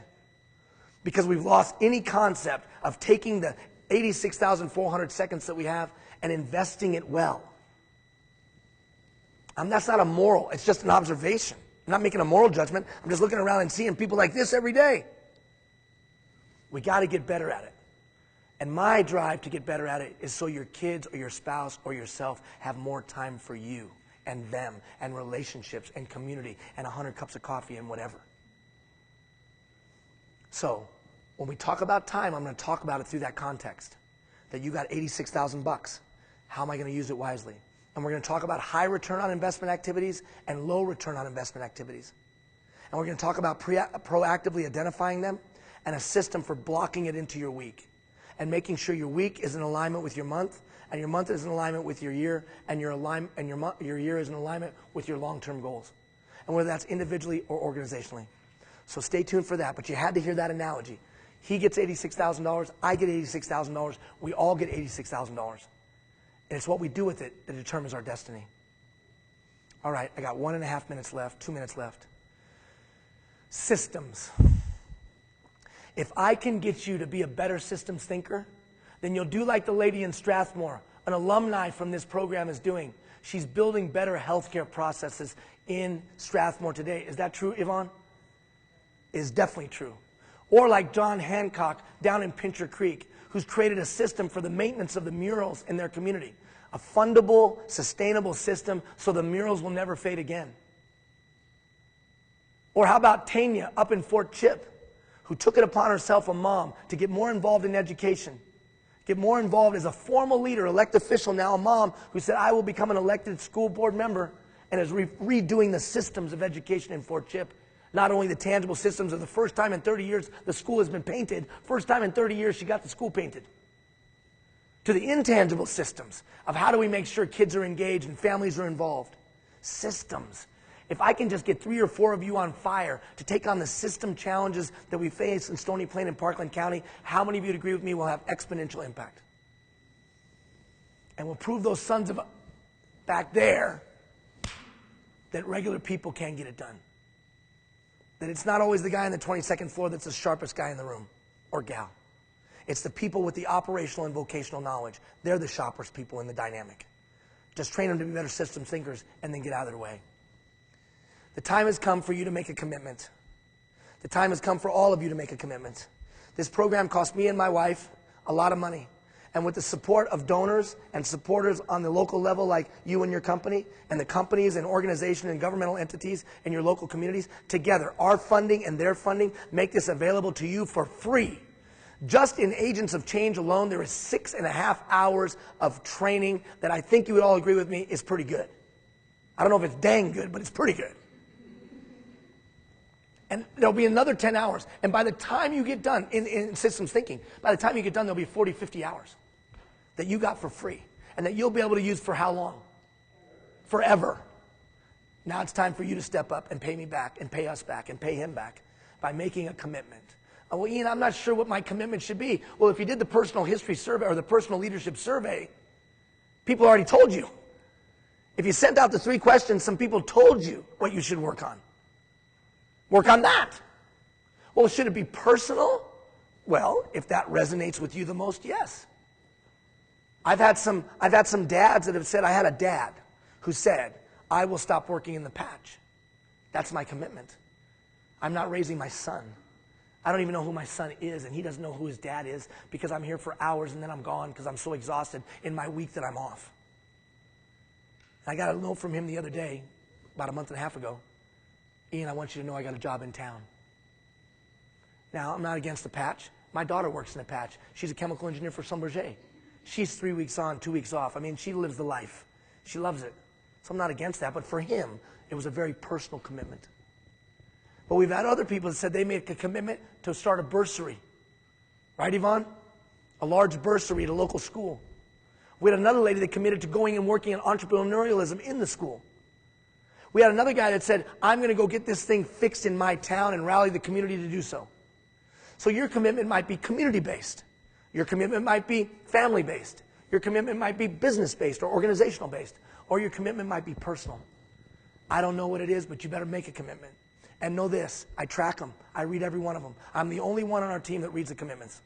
Because we've lost any concept of taking the 86,400 seconds that we have and investing it well. That's not a moral, it's just an observation. I'm not making a moral judgment. I'm just looking around and seeing people like this every day. We got to get better at it. And my drive to get better at it is so your kids or your spouse or yourself have more time for you and them and relationships and community and 100 cups of coffee and whatever. So, when we talk about time, I'm going to talk about it through that context. That you got 86,000 bucks. How am I going to use it wisely? And we're going to talk about high return on investment activities and low return on investment activities. And we're going to talk about proactively identifying them and a system for blocking it into your week. And making sure your week is in alignment with your month, and your month is in alignment with your year, and your year is in alignment with your long-term goals. And whether that's individually or organizationally. So stay tuned for that. But you had to hear that analogy. He gets $86,000, I get $86,000, we all get $86,000. And it's what we do with it that determines our destiny. All right, I got 1.5 minutes left, 2 minutes left. Systems. If I can get you to be a better systems thinker, then you'll do like the lady in Strathmore, an alumni from this program is doing. She's building better healthcare processes in Strathmore today. Is that true, Yvonne? It is definitely true. Or like John Hancock down in Pincher Creek, who's created a system for the maintenance of the murals in their community. A fundable, sustainable system so the murals will never fade again. Or how about Tanya up in Fort Chip, who took it upon herself, a mom, to get more involved in education. Get more involved as a formal leader, elected official, now a mom, who said, I will become an elected school board member, and is redoing the systems of education in Fort Chip. Not only the tangible systems of the first time in 30 years the school has been painted, first time in 30 years she got the school painted. To the intangible systems of how do we make sure kids are engaged and families are involved. Systems. If I can just get 3 or 4 of you on fire to take on the system challenges that we face in Stony Plain and Parkland County, how many of you would agree with me will have exponential impact? And we'll prove those sons of back there that regular people can get it done. That it's not always the guy on the 22nd floor that's the sharpest guy in the room, or gal. It's the people with the operational and vocational knowledge. They're the sharpest people in the dynamic. Just train them to be better systems thinkers and then get out of their way. The time has come for you to make a commitment. The time has come for all of you to make a commitment. This program cost me and my wife a lot of money. And with the support of donors and supporters on the local level like you and your company, and the companies and organizations and governmental entities in your local communities, together, our funding and their funding make this available to you for free. Just in Agents of Change alone, there is 6.5 hours of training that I think you would all agree with me is pretty good. I don't know if it's dang good, but it's pretty good. And there'll be another 10 hours. And by the time you get done, in systems thinking, by the time you get done, there'll be 40, 50 hours that you got for free. And that you'll be able to use for how long? Forever. Now it's time for you to step up and pay me back, and pay us back, and pay him back by making a commitment. Oh, well, Ian, I'm not sure what my commitment should be. Well, if you did the personal history survey or the personal leadership survey, people already told you. If you sent out the 3 questions, some people told you what you should work on. Work on that. Well, should it be personal? Well, if that resonates with you the most, yes. I've had some dads that have said, I had a dad who said, I will stop working in the patch. That's my commitment. I'm not raising my son. I don't even know who my son is, and he doesn't know who his dad is because I'm here for hours and then I'm gone because I'm so exhausted in my week that I'm off. I got a note from him the other day, about a month and a half ago. Ian, I want you to know I got a job in town. Now, I'm not against the patch. My daughter works in the patch. She's a chemical engineer for Schlumberger. She's 3 weeks on, 2 weeks off. I mean, she lives the life. She loves it. So I'm not against that. But for him, it was a very personal commitment. But we've had other people that said they made a commitment to start a bursary. Right, Yvonne? A large bursary at a local school. We had another lady that committed to going and working in entrepreneurialism in the school. We had another guy that said, I'm going to go get this thing fixed in my town and rally the community to do so. So your commitment might be community-based. Your commitment might be family-based. Your commitment might be business-based or organizational-based. Or your commitment might be personal. I don't know what it is, but you better make a commitment. And know this, I track them. I read every one of them. I'm the only one on our team that reads the commitments.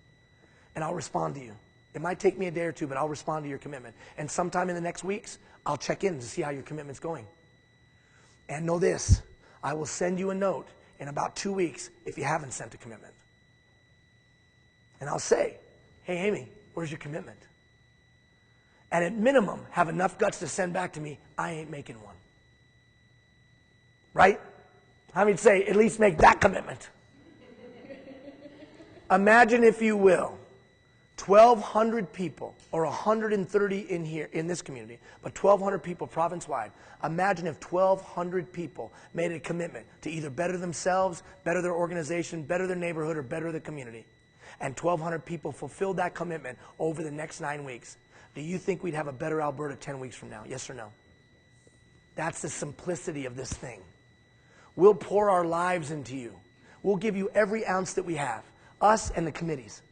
And I'll respond to you. It might take me a day or two, but I'll respond to your commitment. And sometime in the next weeks, I'll check in to see how your commitment's going. And know this, I will send you a note in about 2 weeks if you haven't sent a commitment. And I'll say, hey, Amy, where's your commitment? And at minimum, have enough guts to send back to me, I ain't making one. Right? I mean, say, at least make that commitment. Imagine, if you will, 1,200 people, or 130 in here, in this community, but 1,200 people province-wide. Imagine if 1,200 people made a commitment to either better themselves, better their organization, better their neighborhood, or better the community. And 1,200 people fulfilled that commitment over the next 9 weeks. Do you think we'd have a better Alberta 10 weeks from now? Yes or no? That's the simplicity of this thing. We'll pour our lives into you. We'll give you every ounce that we have, us and the committees.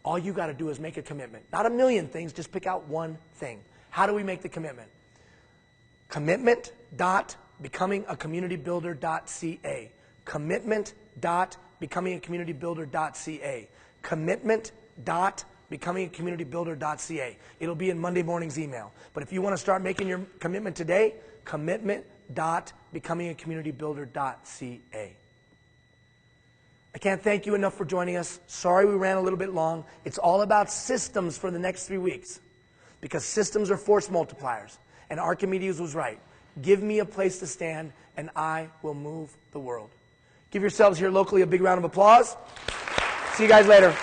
All you got to do is make a commitment. Not a million things, just pick out one thing. How do we make the commitment? Commitment.becomingacommunitybuilder.ca. Commitment.becomingacommunitybuilder.ca. Commitment.becomingacommunitybuilder.ca. It'll be in Monday morning's email. But if you want to start making your commitment today, commitment.becomingacommunitybuilder.ca. I can't thank you enough for joining us. Sorry we ran a little bit long. It's all about systems for the next 3 weeks. Because systems are force multipliers. And Archimedes was right. Give me a place to stand, and I will move the world. Give yourselves here locally a big round of applause. See you guys later.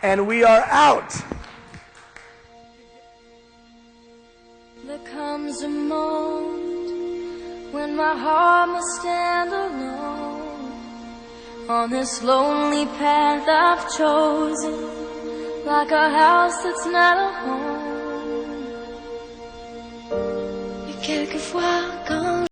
And we are out. There comes a moment when my heart must stand alone on this lonely path I've chosen, like a house that's not a home. Et quelquefois quand